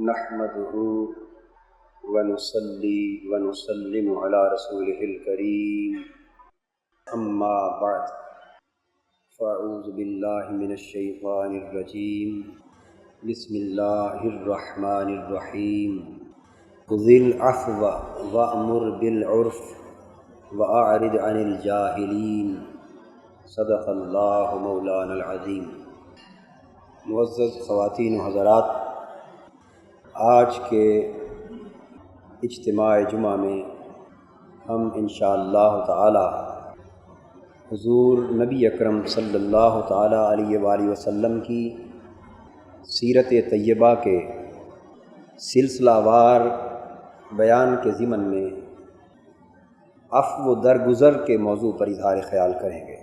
نحمده ونصلي ونسلم على رسوله الكريم أما بعد فأعوذ بالله من الشيطان الرجيم بسم الله الرحمن الرحيم خذ العفو وأمر بالعرف وأعرض عن الجاهلين صدق الله مولانا العظيم۔ معزز خواتین و حضرات، آج کے اجتماع جمعہ میں ہم انشاءاللہ تعالی حضور نبی اکرم صلی اللہ تعالی علیہ وآلہ وسلم کی سیرت طیبہ کے سلسلہ وار بیان کے ضمن میں عفو و درگزر کے موضوع پر اظہار خیال کریں گے۔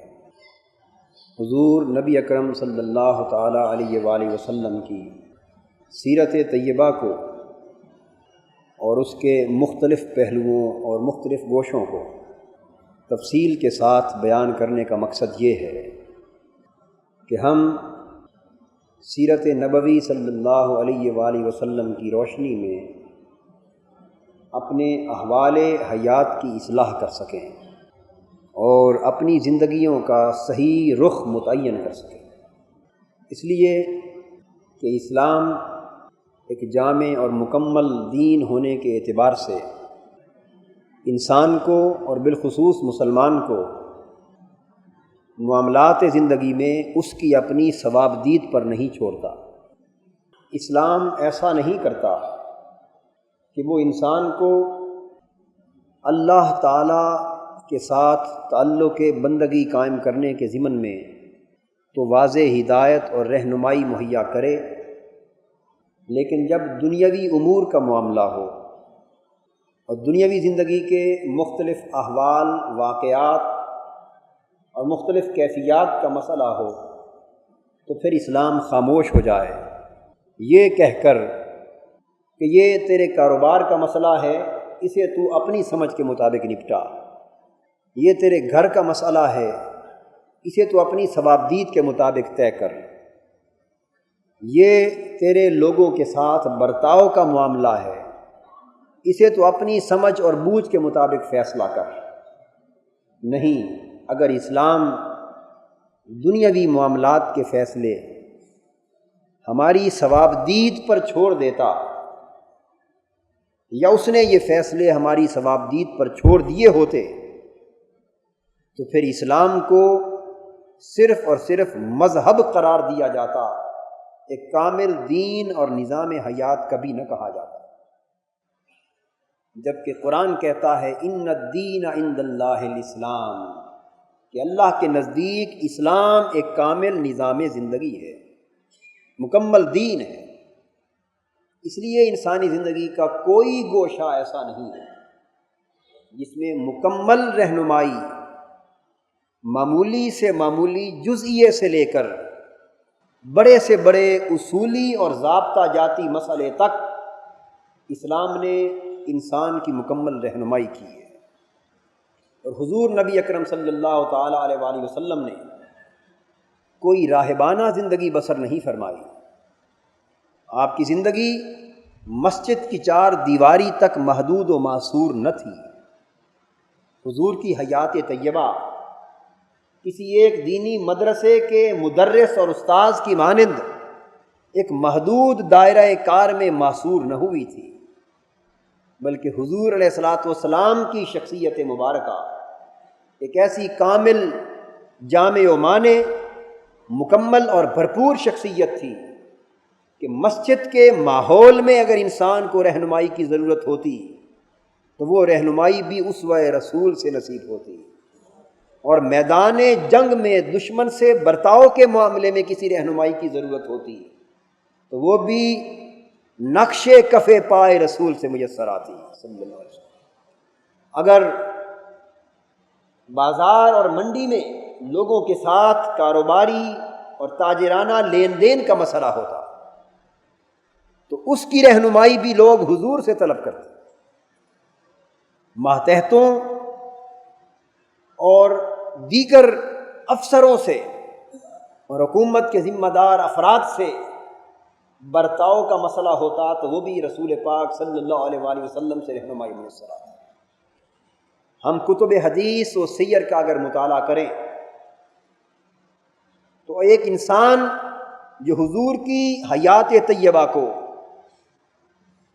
حضور نبی اکرم صلی اللہ تعالی علیہ وآلہ وسلم کی سیرت طیبہ کو اور اس کے مختلف پہلوؤں اور مختلف گوشوں کو تفصیل کے ساتھ بیان کرنے کا مقصد یہ ہے کہ ہم سیرت نبوی صلی اللہ علیہ وآلہ وسلم کی روشنی میں اپنے احوال حیات کی اصلاح کر سکیں اور اپنی زندگیوں کا صحیح رخ متعین کر سکیں۔ اس لیے کہ اسلام ایک جامع اور مکمل دین ہونے کے اعتبار سے انسان کو اور بالخصوص مسلمان کو معاملات زندگی میں اس کی اپنی ثوابدید پر نہیں چھوڑتا۔ اسلام ایسا نہیں کرتا کہ وہ انسان کو اللہ تعالیٰ کے ساتھ تعلق بندگی قائم کرنے کے ضمن میں تو واضح ہدایت اور رہنمائی مہیا کرے، لیکن جب دنیاوی امور کا معاملہ ہو اور دنیاوی زندگی کے مختلف احوال، واقعات اور مختلف کیفیات کا مسئلہ ہو تو پھر اسلام خاموش ہو جائے، یہ کہہ کر کہ یہ تیرے کاروبار کا مسئلہ ہے، اسے تو اپنی سمجھ کے مطابق نپٹا، یہ تیرے گھر کا مسئلہ ہے، اسے تو اپنی ثوابدید کے مطابق طے کر، یہ تیرے لوگوں کے ساتھ برتاؤ کا معاملہ ہے، اسے تو اپنی سمجھ اور بوجھ کے مطابق فیصلہ کر۔ نہیں، اگر اسلام دنیاوی معاملات کے فیصلے ہماری ثوابدید پر چھوڑ دیتا یا اس نے یہ فیصلے ہماری ثوابدید پر چھوڑ دیے ہوتے تو پھر اسلام کو صرف اور صرف مذہب قرار دیا جاتا، ایک کامل دین اور نظام حیات کبھی نہ کہا جاتا، جبکہ قرآن کہتا ہے ان الدین عند اللہ الاسلام، کہ اللہ کے نزدیک اسلام ایک کامل نظام زندگی ہے، مکمل دین ہے۔ اس لیے انسانی زندگی کا کوئی گوشہ ایسا نہیں ہے جس میں مکمل رہنمائی معمولی سے معمولی جزئیے سے لے کر بڑے سے بڑے اصولی اور ضابطہ جاتی مسئلے تک اسلام نے انسان کی مکمل رہنمائی کی ہے۔ اور حضور نبی اکرم صلی اللہ تعالیٰ علیہ وآلہ وسلم نے کوئی راہبانہ زندگی بسر نہیں فرمائی۔ آپ کی زندگی مسجد کی چار دیواری تک محدود و معصور نہ تھی۔ حضور کی حیات طیبہ کسی ایک دینی مدرسے کے مدرس اور استاذ کی مانند ایک محدود دائرہ کار میں معصور نہ ہوئی تھی، بلکہ حضور علیہ الصلاۃ والسلام کی شخصیت مبارکہ ایک ایسی کامل، جامع و مانع، مکمل اور بھرپور شخصیت تھی کہ مسجد کے ماحول میں اگر انسان کو رہنمائی کی ضرورت ہوتی تو وہ رہنمائی بھی اسوہ رسول سے نصیب ہوتی، اور میدان جنگ میں دشمن سے برتاؤ کے معاملے میں کسی رہنمائی کی ضرورت ہوتی تو وہ بھی نقش کف پائے رسول سے میسر آتی صلی اللہ علیہ وسلم۔ اگر بازار اور منڈی میں لوگوں کے ساتھ کاروباری اور تاجرانہ لین دین کا مسئلہ ہوتا تو اس کی رہنمائی بھی لوگ حضور سے طلب کرتے، ماتحتوں اور دیگر افسروں سے اور حکومت کے ذمہ دار افراد سے برتاؤ کا مسئلہ ہوتا تو وہ بھی رسول پاک صلی اللہ علیہ وآلہ وسلم سے رہنمائی میسر آتی۔ ہم کتب حدیث و سیر کا اگر مطالعہ کریں تو ایک انسان جو حضور کی حیات طیبہ کو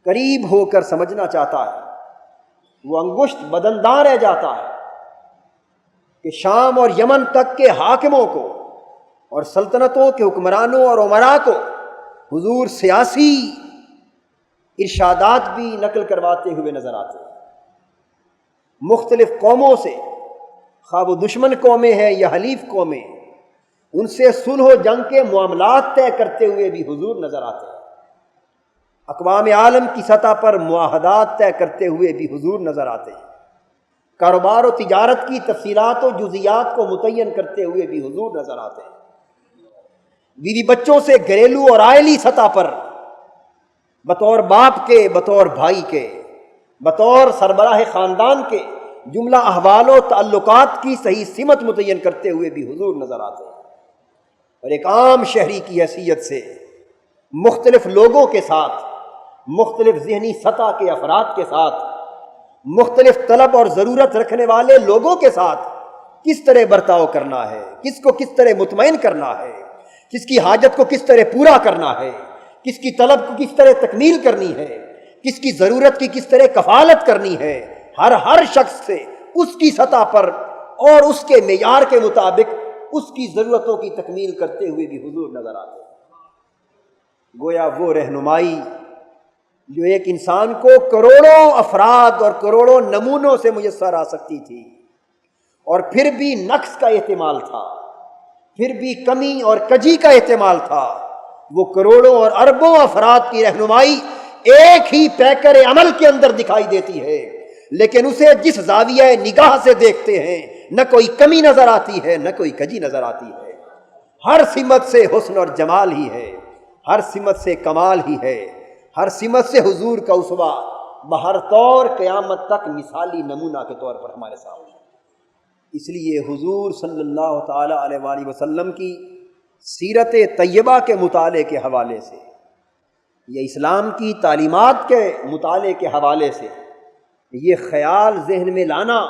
قریب ہو کر سمجھنا چاہتا ہے وہ انگشت بدنداں رہ جاتا ہے کہ شام اور یمن تک کے حاکموں کو اور سلطنتوں کے حکمرانوں اور امراء کو حضور سیاسی ارشادات بھی نقل کرواتے ہوئے نظر آتے ہیں۔ مختلف قوموں سے، خواہ وہ دشمن قومیں ہیں یا حلیف قومیں، ان سے صلح و جنگ کے معاملات طے کرتے ہوئے بھی حضور نظر آتے ہیں۔ اقوام عالم کی سطح پر معاہدات طے کرتے ہوئے بھی حضور نظر آتے ہیں۔ کاروبار و تجارت کی تفصیلات و جزیات کو متعین کرتے ہوئے بھی حضور نظر آتے ہیں۔ بیوی بچوں سے گھریلو اور عائلی سطح پر بطور باپ کے، بطور بھائی کے، بطور سربراہ خاندان کے جملہ احوال و تعلقات کی صحیح سمت متعین کرتے ہوئے بھی حضور نظر آتے ہیں۔ اور ایک عام شہری کی حیثیت سے مختلف لوگوں کے ساتھ، مختلف ذہنی سطح کے افراد کے ساتھ، مختلف طلب اور ضرورت رکھنے والے لوگوں کے ساتھ کس طرح برتاؤ کرنا ہے، کس کو کس طرح مطمئن کرنا ہے، کس کی حاجت کو کس طرح پورا کرنا ہے، کس کی طلب کو کس طرح تکمیل کرنی ہے، کس کی ضرورت کی کس طرح کفالت کرنی ہے، ہر شخص سے اس کی سطح پر اور اس کے معیار کے مطابق اس کی ضرورتوں کی تکمیل کرتے ہوئے بھی حضور نظر آتے ہیں۔ گویا وہ رہنمائی جو ایک انسان کو کروڑوں افراد اور کروڑوں نمونوں سے میسر آ سکتی تھی اور پھر بھی نقص کا احتمال تھا، پھر بھی کمی اور کجی کا احتمال تھا، وہ کروڑوں اور اربوں افراد کی رہنمائی ایک ہی پیکر عمل کے اندر دکھائی دیتی ہے، لیکن اسے جس زاویہ نگاہ سے دیکھتے ہیں نہ کوئی کمی نظر آتی ہے نہ کوئی کجی نظر آتی ہے۔ ہر سمت سے حسن اور جمال ہی ہے، ہر سمت سے کمال ہی ہے، ہر سمت سے حضور کا اسوہ بہر طور قیامت تک مثالی نمونہ کے طور پر ہمارے سامنے۔ اس لیے حضور صلی اللہ تعالی علیہ وآلہ وسلم کی سیرت طیبہ کے مطالعے کے حوالے سے یا اسلام کی تعلیمات کے مطالعے کے حوالے سے یہ خیال ذہن میں لانا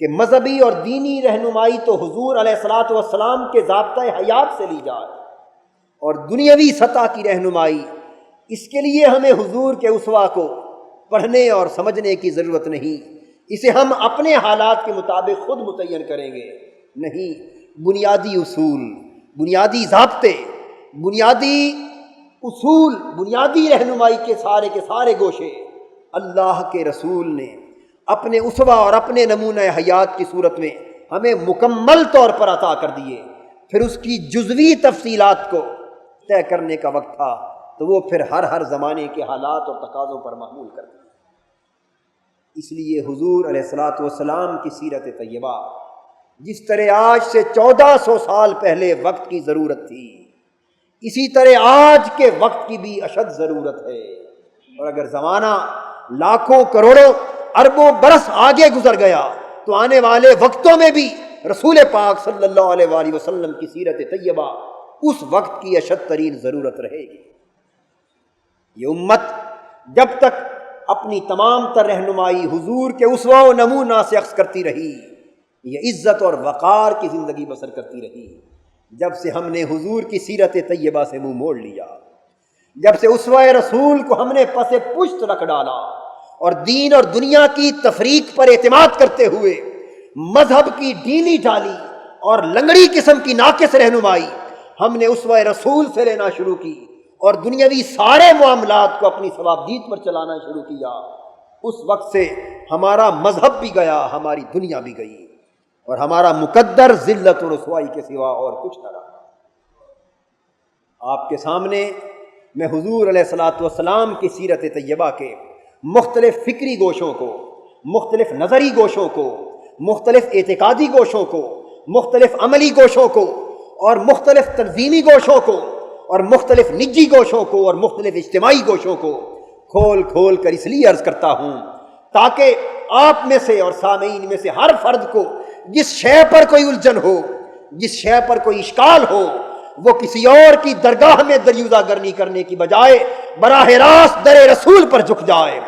کہ مذہبی اور دینی رہنمائی تو حضور علیہ الصلوۃ والسلام کے ضابطۂ حیات سے لی جائے اور دنیاوی سطح کی رہنمائی، اس کے لیے ہمیں حضور کے اسوہ کو پڑھنے اور سمجھنے کی ضرورت نہیں، اسے ہم اپنے حالات کے مطابق خود متعین کریں گے۔ نہیں، بنیادی اصول، بنیادی ضابطے، بنیادی اصول، بنیادی رہنمائی کے سارے گوشے اللہ کے رسول نے اپنے اسوہ اور اپنے نمونہ حیات کی صورت میں ہمیں مکمل طور پر عطا کر دیے۔ پھر اس کی جزوی تفصیلات کو طے کرنے کا وقت تھا تو وہ پھر ہر زمانے کے حالات اور تقاضوں پر محمول کر دیا۔ اس لیے حضور علیہ الصلوۃ والسلام کی سیرت طیبہ جس طرح آج سے 1400 سال پہلے وقت کی ضرورت تھی، اسی طرح آج کے وقت کی بھی اشد ضرورت ہے۔ اور اگر زمانہ لاکھوں کروڑوں اربوں برس آگے گزر گیا تو آنے والے وقتوں میں بھی رسول پاک صلی اللہ علیہ وآلہ وسلم کی سیرت طیبہ اس وقت کی اشد ترین ضرورت رہے گی۔ یہ امت جب تک اپنی تمام تر رہنمائی حضور کے اسوہ و نمونہ سے اخذ کرتی رہی، یہ عزت اور وقار کی زندگی بسر کرتی رہی۔ جب سے ہم نے حضور کی سیرت طیبہ سے منہ موڑ لیا، جب سے اسوہ رسول کو ہم نے پس پشت رکھ ڈالا اور دین اور دنیا کی تفریق پر اعتماد کرتے ہوئے مذہب کی ڈھیلی ڈھالی اور لنگڑی قسم کی ناقص رہنمائی ہم نے اسوہ رسول سے لینا شروع کی اور دنیاوی سارے معاملات کو اپنی ثوابدید پر چلانا شروع کیا، اس وقت سے ہمارا مذہب بھی گیا، ہماری دنیا بھی گئی اور ہمارا مقدر ذلت و رسوائی کے سوا اور کچھ نہ رہا۔ آپ کے سامنے میں حضور علیہ الصلوۃ والسلام کی سیرت طیبہ کے مختلف فکری گوشوں کو، مختلف نظری گوشوں کو، مختلف اعتقادی گوشوں کو، مختلف عملی گوشوں کو اور مختلف تنظیمی گوشوں کو اور مختلف نجی گوشوں کو اور مختلف اجتماعی گوشوں کو کھول کھول کر اس لیے عرض کرتا ہوں تاکہ آپ میں سے اور سامعین میں سے ہر فرد کو جس شے پر کوئی الجھن ہو، جس شے پر کوئی اشکال ہو، وہ کسی اور کی درگاہ میں دریوزہ گرنی کرنے کی بجائے براہ راست در رسول پر جھک جائے،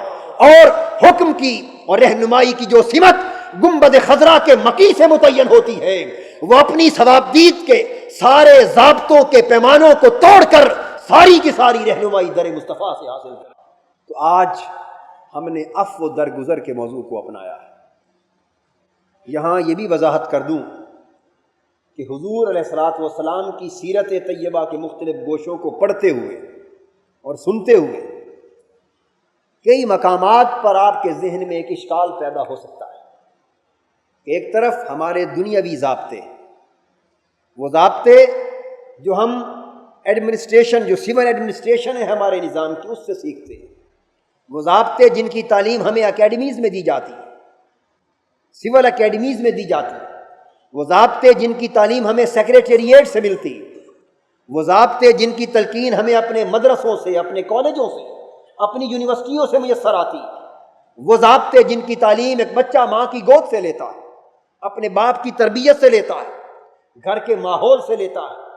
اور حکم کی اور رہنمائی کی جو سمت گنبد خضرا کے مکی سے متعین ہوتی ہے، وہ اپنی ثوابدید کے سارے ضابطوں کے پیمانوں کو توڑ کر ساری کی ساری رہنمائی در مصطفیٰ سے حاصل کرے۔ تو آج ہم نے عفو و درگزر کے موضوع کو اپنایا ہے۔ یہاں یہ بھی وضاحت کر دوں کہ حضور علیہ الصلوۃ والسلام کی سیرت طیبہ کے مختلف گوشوں کو پڑھتے ہوئے اور سنتے ہوئے کئی مقامات پر آپ کے ذہن میں ایک اشکال پیدا ہو سکتا ہے کہ ایک طرف ہمارے دنیاوی ضابطے، وہ ضابطے جو ہم ایڈمنسٹریشن، جو سول ایڈمنسٹریشن ہے ہمارے نظام کی، اس سے سیکھتے ہیں، وہ ضابطے جن کی تعلیم ہمیں اکیڈمیز میں دی جاتی ہے، سول اکیڈمیز میں دی جاتی ہے، وہ ضابطے جن کی تعلیم ہمیں سیکریٹریٹ سے ملتی، وہ ضابطے جن کی تلقین ہمیں اپنے مدرسوں سے، اپنے کالجوں سے، اپنی یونیورسٹیوں سے میسر آتی، وہ ضابطے جن کی تعلیم ایک بچہ ماں کی گود سے لیتا ہے، اپنے باپ کی تربیت سے لیتا ہے، گھر کے ماحول سے لیتا ہے۔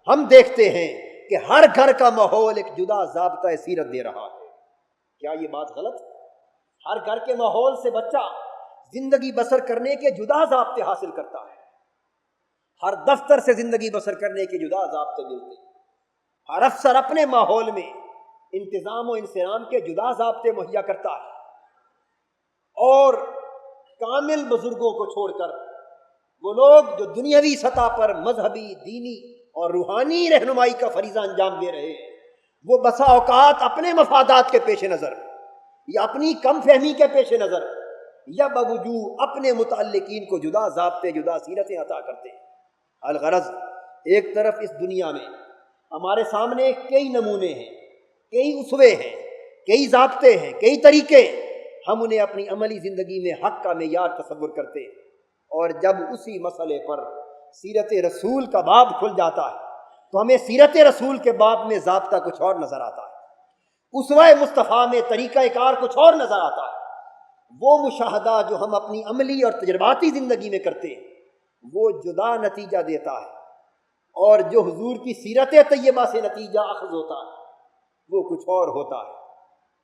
ہم دیکھتے ہیں کہ ہر گھر کا ماحول ایک جدا ضابطہ سیرت دے رہا ہے۔ کیا یہ بات غلط ہے؟ ہر گھر کے ماحول سے بچہ زندگی بسر کرنے کے جدا ضابطے حاصل کرتا ہے، ہر دفتر سے زندگی بسر کرنے کے جدا ضابطے ملتے ہیں، ہر افسر اپنے ماحول میں انتظام و انصرام کے جدا ضابطے مہیا کرتا ہے، اور کامل بزرگوں کو چھوڑ کر وہ لوگ جو دنیاوی سطح پر مذہبی، دینی اور روحانی رہنمائی کا فریضہ انجام دے رہے ہیں، وہ بسا اوقات اپنے مفادات کے پیش نظر یا اپنی کم فہمی کے پیش نظر یا باوجود اپنے متعلقین کو جدا ضابطے، جدا سیرتیں عطا کرتے ہیں۔ الغرض ایک طرف اس دنیا میں ہمارے سامنے کئی نمونے ہیں، کئی اسوے ہیں، کئی ضابطے ہیں، کئی طریقے، ہم انہیں اپنی عملی زندگی میں حق کا معیار تصور کرتے ہیں، اور جب اسی مسئلے پر سیرت رسول کا باب کھل جاتا ہے تو ہمیں سیرت رسول کے باب میں ضابطہ کچھ اور نظر آتا ہے، اسوہ مصطفیٰ میں طریقہ کار کچھ اور نظر آتا ہے۔ وہ مشاہدہ جو ہم اپنی عملی اور تجرباتی زندگی میں کرتے ہیں وہ جدا نتیجہ دیتا ہے، اور جو حضور کی سیرت طیبہ سے نتیجہ اخذ ہوتا ہے وہ کچھ اور ہوتا ہے۔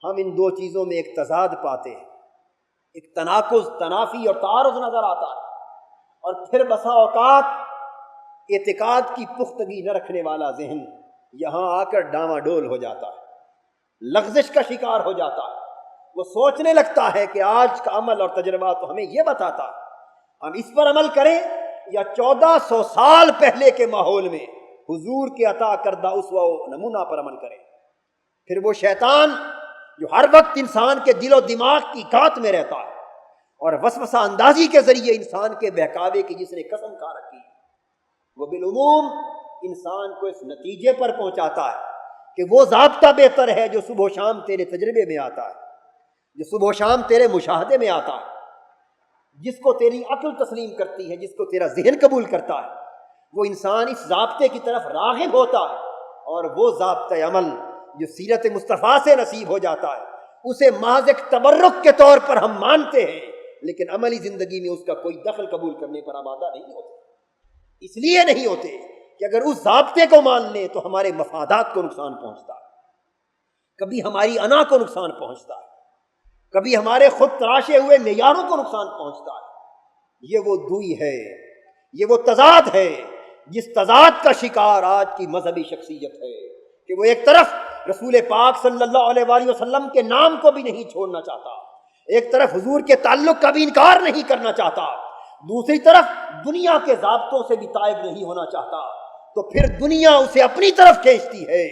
ہم ان دو چیزوں میں ایک تضاد پاتے ہیں، ایک تناقض، تنافی اور تعارض نظر آتا ہے، اور پھر بسا اوقات اعتقاد کی پختگی نہ رکھنے والا ذہن یہاں آ کر ڈاواں ڈول ہو جاتا ہے، لغزش کا شکار ہو جاتا ہے۔ وہ سوچنے لگتا ہے کہ آج کا عمل اور تجربہ تو ہمیں یہ بتاتا ہے، ہم اس پر عمل کریں یا 1400 سال پہلے کے ماحول میں حضور کے عطا کردہ اسوہ و نمونہ پر عمل کریں۔ پھر وہ شیطان جو ہر وقت انسان کے دل و دماغ کی گھات میں رہتا ہے اور وسوسہ اندازی کے ذریعے انسان کے بہکاوے کی جس نے قسم کھا رکھی ہے، وہ بالعموم انسان کو اس نتیجے پر پہنچاتا ہے کہ وہ ضابطہ بہتر ہے جو صبح و شام تیرے تجربے میں آتا ہے، جو صبح و شام تیرے مشاہدے میں آتا ہے، جس کو تیری عقل تسلیم کرتی ہے، جس کو تیرا ذہن قبول کرتا ہے، وہ انسان اس ضابطے کی طرف راغب ہوتا ہے، اور وہ ضابطۂ عمل جو سیرت مصطفیٰ سے نصیب ہو جاتا ہے اسے محض ایک تبرک کے طور پر ہم مانتے ہیں، لیکن عملی زندگی میں اس کا کوئی دخل قبول کرنے پر آمادہ نہیں ہوتے۔ اس لیے نہیں ہوتے کہ اگر اس ضابطے کو مان لیں تو ہمارے مفادات کو نقصان پہنچتا ہے، کبھی ہماری انا کو نقصان پہنچتا ہے، کبھی ہمارے خود تراشے ہوئے معیاروں کو نقصان پہنچتا ہے۔ یہ وہ دوئی ہے، یہ وہ تضاد ہے جس تضاد کا شکار آج کی مذہبی شخصیت ہے کہ وہ ایک طرف رسول پاک صلی اللہ علیہ وآلہ وسلم کے نام کو بھی نہیں چھوڑنا چاہتا، ایک طرف حضور کے تعلق کا بھی انکار نہیں کرنا چاہتا، دوسری طرف دنیا کے ضابطوں سے بھی تائب نہیں ہونا چاہتا، تو پھر دنیا اسے اپنی طرف کھینچتی ہے،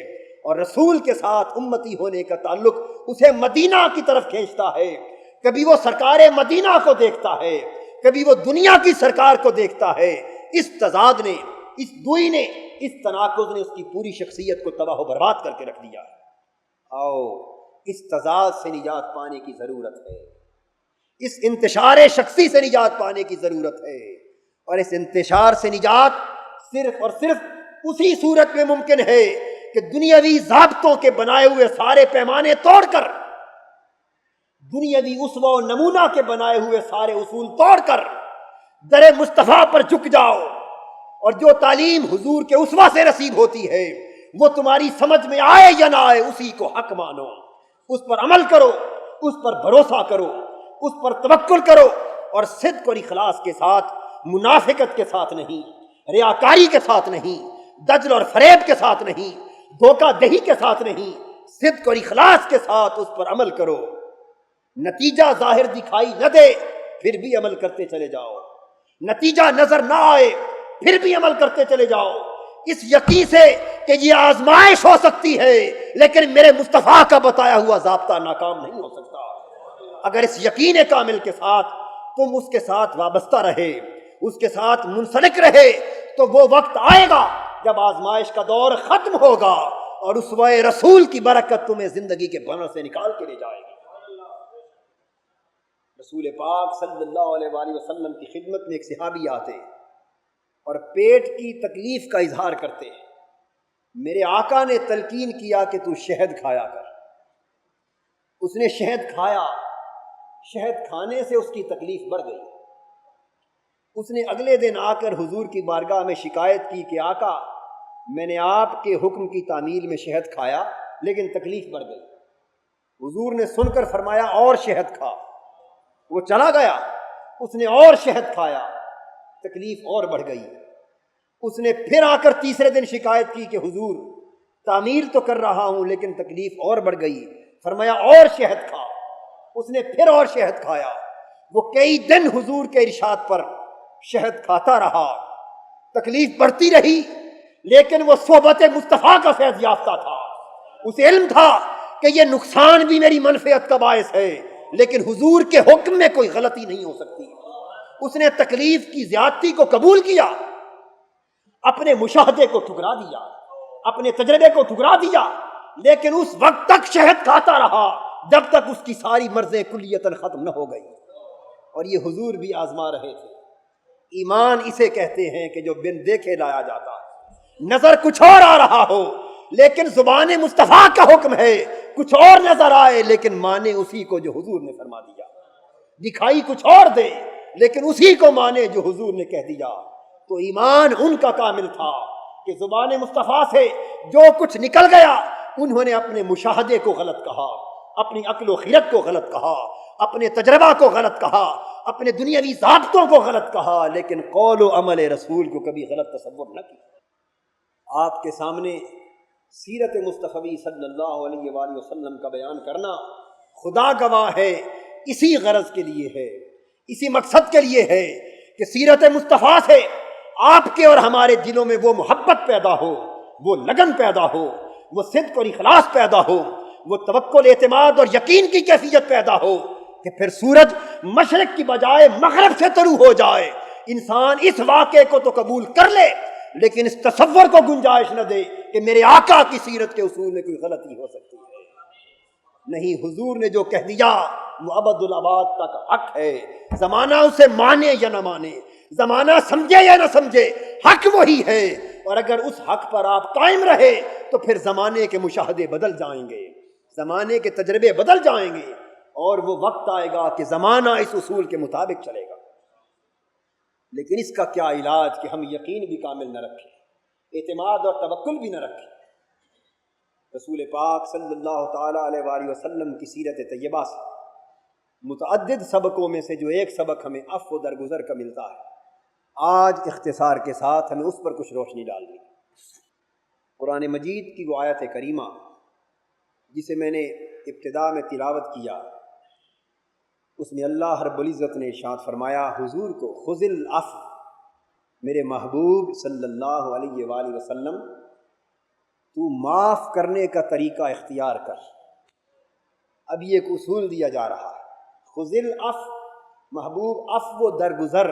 اور رسول کے ساتھ امتی ہونے کا تعلق اسے مدینہ کی طرف کھینچتا ہے۔ کبھی وہ سرکار مدینہ کو دیکھتا ہے، کبھی وہ دنیا کی سرکار کو دیکھتا ہے۔ اس تضاد نے، اس دوئی نے، اس تناقض نے اس کی پوری شخصیت کو تباہ و برباد کر کے رکھ دیا۔ آؤ اس تضاد سے نجات پانے کی ضرورت ہے، اس انتشار شخصی سے نجات پانے کی ضرورت ہے، اور اس انتشار سے نجات صرف اور صرف اسی صورت میں ممکن ہے کہ دنیاوی ضابطوں کے بنائے ہوئے سارے پیمانے توڑ کر، دنیاوی اسوہ و نمونہ کے بنائے ہوئے سارے اصول توڑ کر در مصطفیٰ پر جھک جاؤ، اور جو تعلیم حضور کے اسوہ سے نصیب ہوتی ہے وہ تمہاری سمجھ میں آئے یا نہ آئے اسی کو حق مانو، اس پر عمل کرو، اس پر بھروسہ کرو، اس پر توکل کرو، اور صدق اور اخلاص کے ساتھ، منافقت کے ساتھ نہیں، ریاکاری کے ساتھ نہیں، دجل اور فریب کے ساتھ نہیں، دھوکہ دہی کے ساتھ نہیں، صدق اور اخلاص کے ساتھ اس پر عمل کرو۔ نتیجہ ظاہر دکھائی نہ دے پھر بھی عمل کرتے چلے جاؤ، نتیجہ نظر نہ آئے پھر بھی عمل کرتے چلے جاؤ، اس یقین سے کہ یہ آزمائش ہو سکتی ہے لیکن میرے مصطفیٰ کا بتایا ہوا ضابطہ ناکام نہیں ہو سکتا۔ اگر اس یقین کامل کے ساتھ تم اس کے ساتھ وابستہ رہے، اس کے ساتھ منسلک رہے، تو وہ وقت آئے گا جب آزمائش کا دور ختم ہوگا اور اسوہ رسول کی برکت تمہیں زندگی کے بنر سے نکال کے لے جائے گی۔ رسول پاک صلی اللہ علیہ وآلہ وسلم کی خدمت میں ایک صحابی آتے اور پیٹ کی تکلیف کا اظہار کرتے ہیں۔ میرے آقا نے تلقین کیا کہ تو شہد کھایا کر۔ اس نے شہد کھایا، شہد کھانے سے اس کی تکلیف بڑھ گئی۔ اس نے اگلے دن آ کر حضور کی بارگاہ میں شکایت کی کہ آقا میں نے آپ کے حکم کی تعمیل میں شہد کھایا لیکن تکلیف بڑھ گئی۔ حضور نے سن کر فرمایا اور شہد کھا۔ وہ چلا گیا، اس نے اور شہد کھایا، تکلیف اور بڑھ گئی۔ اس نے پھر آ کر تیسرے دن شکایت کی کہ حضور تعمیل تو کر رہا ہوں لیکن تکلیف اور بڑھ گئی۔ فرمایا اور شہد کھا۔ اس نے پھر اور شہد کھایا۔ وہ کئی دن حضور کے ارشاد پر شہد کھاتا رہا، تکلیف بڑھتی رہی، لیکن وہ صحبت مصطفیٰ کا فیض یافتہ تھا۔ اسے علم تھا کہ یہ نقصان بھی میری منفعت کا باعث ہے لیکن حضور کے حکم میں کوئی غلطی نہیں ہو سکتی۔ اس نے تکلیف کی زیادتی کو قبول کیا، اپنے مشاہدے کو ٹھکرا دیا، اپنے تجربے کو ٹھکرا دیا، لیکن اس وقت تک شہد کھاتا رہا جب تک اس کی ساری مرضیں کلیتاً ختم نہ ہو گئی۔ اور یہ حضور بھی آزما رہے تھے۔ ایمان اسے کہتے ہیں کہ جو بن دیکھے لایا جاتا ہے، نظر کچھ اور آ رہا ہو لیکن زبان مصطفیٰ کا حکم ہے کچھ اور نظر آئے لیکن مانے اسی کو جو حضور نے فرما دیا، دکھائی کچھ اور دے لیکن اسی کو مانے جو حضور نے کہہ دیا۔ تو ایمان ان کا کامل تھا کہ زبان مصطفیٰ سے جو کچھ نکل گیا انہوں نے اپنے مشاہدے کو غلط کہا، اپنی عقل و خیرت کو غلط کہا، اپنے تجربہ کو غلط کہا، اپنے دنیاوی ضابطوں کو غلط کہا، لیکن قول و عمل رسول کو کبھی غلط تصور نہ کیا۔ آپ کے سامنے سیرت مصطفی صلی اللہ علیہ وآلہ وسلم کا بیان کرنا خدا گواہ ہے اسی غرض کے لیے ہے، اسی مقصد کے لیے ہے کہ سیرت مصطفیٰ سے آپ کے اور ہمارے دلوں میں وہ محبت پیدا ہو، وہ لگن پیدا ہو، وہ صدق اور اخلاص پیدا ہو، وہ توکل، اعتماد اور یقین کی کیفیت پیدا ہو کہ پھر سورج مشرق کی بجائے مغرب سے طلوع ہو جائے۔ انسان اس واقعے کو تو قبول کر لے لیکن اس تصور کو گنجائش نہ دے کہ میرے آقا کی سیرت کے اصول میں کوئی غلطی ہو سکتی ہے۔ نہیں، حضور نے جو کہہ دیا وہ ابد الآباد تک حق ہے، زمانہ اسے مانے یا نہ مانے، زمانہ سمجھے یا نہ سمجھے، حق وہی ہے۔ اور اگر اس حق پر آپ قائم رہے تو پھر زمانے کے مشاہدے بدل جائیں گے، زمانے کے تجربے بدل جائیں گے، اور وہ وقت آئے گا کہ زمانہ اس اصول کے مطابق چلے گا۔ لیکن اس کا کیا علاج کہ ہم یقین بھی کامل نہ رکھیں، اعتماد اور توکل بھی نہ رکھیں۔ رسول پاک صلی اللہ تعالیٰ علیہ وآلہ وسلم کی سیرت طیبہ سے متعدد سبقوں میں سے جو ایک سبق ہمیں عفو درگزر کا ملتا ہے، آج اختصار کے ساتھ ہمیں اس پر کچھ روشنی ڈالنی۔ قرآن مجید کی وہ آیت کریمہ جسے میں نے ابتدا میں تلاوت کیا، اس میں اللہ رب العزت نے ارشاد فرمایا حضور کو، خذ العفو، میرے محبوب صلی اللہ علیہ وآلہ وسلم تو معاف کرنے کا طریقہ اختیار کر۔ اب یہ ایک اصول دیا جا رہا ہے، خذ العفو، محبوب عفو درگزر،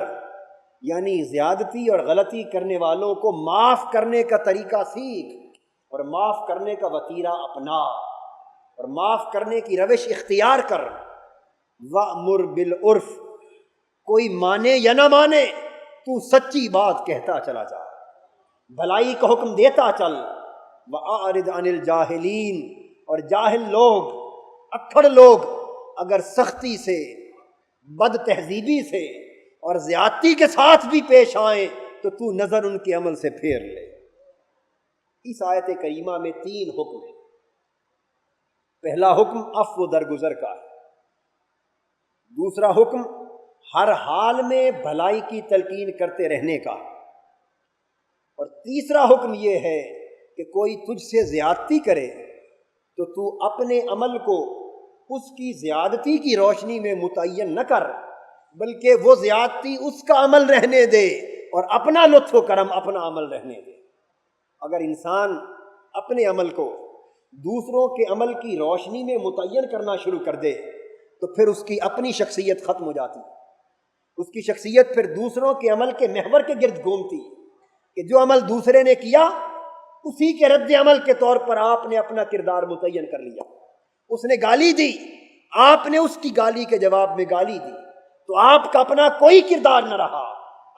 یعنی زیادتی اور غلطی کرنے والوں کو معاف کرنے کا طریقہ سیکھ اور معاف کرنے کا وتیرہ اپنا اور معاف کرنے کی روش اختیار کر۔ وَأْمُرْ بِالْعُرْفِ، کوئی مانے یا نہ مانے تو سچی بات کہتا چلا جا، بھلائی کا حکم دیتا چل۔ وَأَعْرِضْ عَنِ الْجَاهِلِينَ، اور جاہل لوگ، اکھڑ لوگ اگر سختی سے، بد تہذیبی سے اور زیادتی کے ساتھ بھی پیش آئیں تو تو نظر ان کے عمل سے پھیر لے۔ اس آیت کریمہ میں 3 حکم ہیں۔ پہلا حکم عفو درگزر کا ہے، دوسرا حکم ہر حال میں بھلائی کی تلقین کرتے رہنے کا، اور تیسرا حکم یہ ہے کہ کوئی تجھ سے زیادتی کرے تو تو اپنے عمل کو اس کی زیادتی کی روشنی میں متعین نہ کر، بلکہ وہ زیادتی اس کا عمل رہنے دے اور اپنا لطف و کرم اپنا عمل رہنے دے۔ اگر انسان اپنے عمل کو دوسروں کے عمل کی روشنی میں متعین کرنا شروع کر دے تو پھر اس کی اپنی شخصیت ختم ہو جاتی، اس کی شخصیت پھر دوسروں کے عمل کے محور کے گرد گھومتی کہ جو عمل دوسرے نے کیا اسی کے رد عمل کے طور پر آپ نے اپنا کردار متعین کر لیا۔ اس نے گالی دی، آپ نے اس کی گالی کے جواب میں گالی دی، تو آپ کا اپنا کوئی کردار نہ رہا،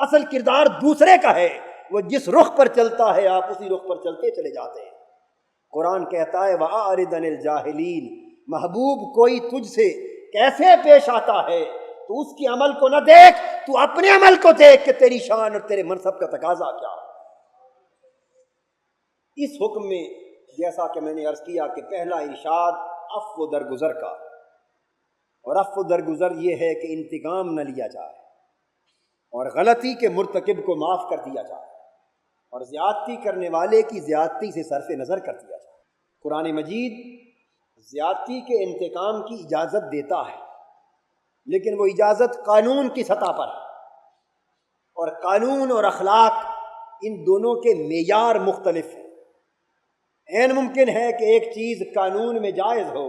اصل کردار دوسرے کا ہے، وہ جس رخ پر چلتا ہے آپ اسی رخ پر چلتے چلے جاتے ہیں۔ قرآن کہتا ہے وَأَعْرِضْ عَنِ الْجَاهِلِينَ، محبوب کوئی تجھ سے کیسے پیش آتا ہے تو اس کے عمل کو نہ دیکھ، تو اپنے عمل کو دیکھ کہ تیری شان اور تیرے منصب کا تقاضا کیا ہے۔ اس حکم میں جیسا کہ میں نے عرض کیا کہ پہلا ارشاد عفو درگزر کا، اور عفو درگزر یہ ہے کہ انتقام نہ لیا جائے اور غلطی کے مرتکب کو معاف کر دیا جائے اور زیادتی کرنے والے کی زیادتی سے صرف نظر کر دیا جائے۔ قرآن مجید زیادتی کے انتقام کی اجازت دیتا ہے، لیکن وہ اجازت قانون کی سطح پر ہے، اور قانون اور اخلاق ان دونوں کے معیار مختلف ہیں۔ عین ممکن ہے کہ ایک چیز قانون میں جائز ہو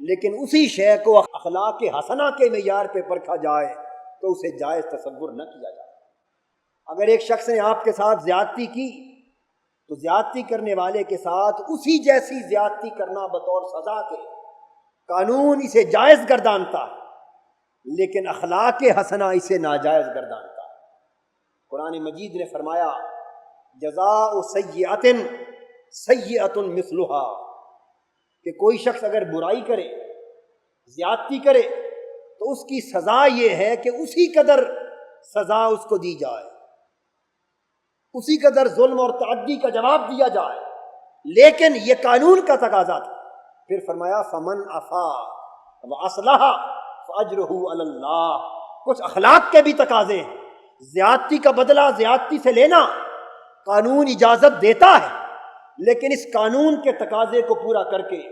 لیکن اسی شے کو اخلاق حسنہ کے معیار پہ پرکھا جائے تو اسے جائز تصور نہ کیا جائے۔ اگر ایک شخص نے آپ کے ساتھ زیادتی کی تو زیادتی کرنے والے کے ساتھ اسی جیسی زیادتی کرنا بطور سزا کے قانون اسے جائز گردانتا ہے، لیکن اخلاق حسنہ اسے ناجائز گردانتا ہے۔ قرآن مجید نے فرمایا جزاء سیئۃ سیئۃ مثلھا، کہ کوئی شخص اگر برائی کرے، زیادتی کرے تو اس کی سزا یہ ہے کہ اسی قدر سزا اس کو دی جائے، اسی قدر ظلم اور تعدی کا جواب دیا جائے، لیکن یہ قانون کا تقاضا تھا۔ پھر فرمایا فمن عفا واصلح فاجرہ علی اللہ، کچھ اخلاق کے بھی تقاضے ہیں۔ زیادتی کا بدلہ زیادتی سے لینا قانون اجازت دیتا ہے، لیکن اس قانون کے تقاضے کو پورا کر کے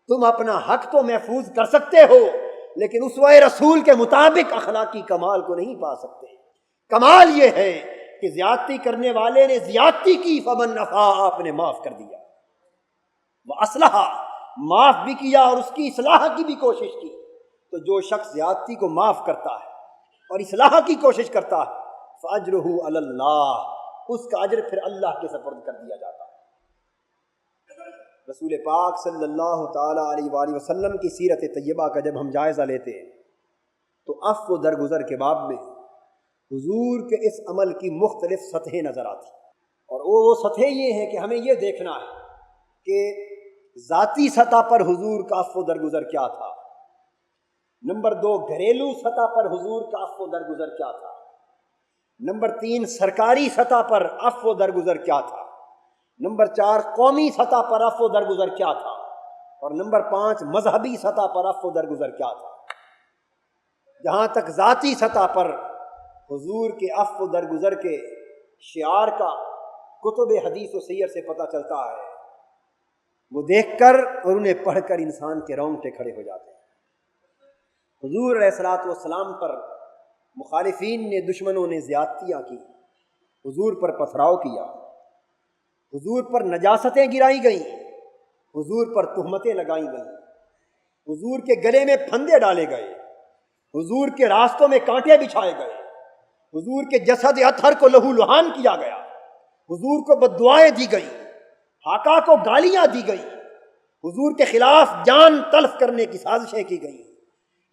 تم اپنا حق تو محفوظ کر سکتے ہو، لیکن اسوہ رسول کے مطابق اخلاقی کمال کو نہیں پا سکتے۔ کمال یہ ہے کہ زیادتی کرنے والے نے زیادتی کی، فمن عفا آپ نے معاف کر دیا، واصلح معاف بھی کیا اور اس کی اصلاح کی بھی کوشش کی۔ تو جو شخص زیادتی کو معاف کرتا ہے اور اصلاح کی کوشش کرتا ہے فاجرہ علی اللہ، اس کا اجر پھر اللہ کے سپرد کر دیا جاتا ہے۔ رسول پاک صلی اللہ تعالی علیہ وآلہ وسلم کی سیرت طیبہ کا جب ہم جائزہ لیتے ہیں تو عفو درگزر کے باب میں حضور کے اس عمل کی مختلف سطحیں نظر آتی، اور وہ سطحیں یہ ہیں کہ ہمیں یہ دیکھنا ہے کہ ذاتی سطح پر حضور کا عفو درگزر کیا تھا، نمبر 2 گھریلو سطح پر حضور کا عفو درگزر کیا تھا، نمبر 3 سرکاری سطح پر عفو درگزر کیا تھا، نمبر 4 قومی سطح پر عفو درگزر کیا تھا، اور نمبر 5 مذہبی سطح پر عفو درگزر کیا تھا۔ جہاں تک ذاتی سطح پر حضور کے عفو درگزر کے شعار کا کتب حدیث و سیر سے پتہ چلتا ہے، وہ دیکھ کر اور انہیں پڑھ کر انسان کے رونگٹے کھڑے ہو جاتے ہیں۔ حضور علیہ الصلوۃ والسلام پر مخالفین نے، دشمنوں نے زیادتیاں کی، حضور پر پتھراؤ کیا، حضور پر نجاستیں گرائی گئیں، حضور پر تہمتیں لگائی گئیں، حضور کے گلے میں پھندے ڈالے گئے، حضور کے راستوں میں کانٹے بچھائے گئے، حضور کے جسد اطہر کو لہو لہان کیا گیا، حضور کو بددعائیں دی گئیں، آقا کو گالیاں دی گئیں، حضور کے خلاف جان تلف کرنے کی سازشیں کی گئیں،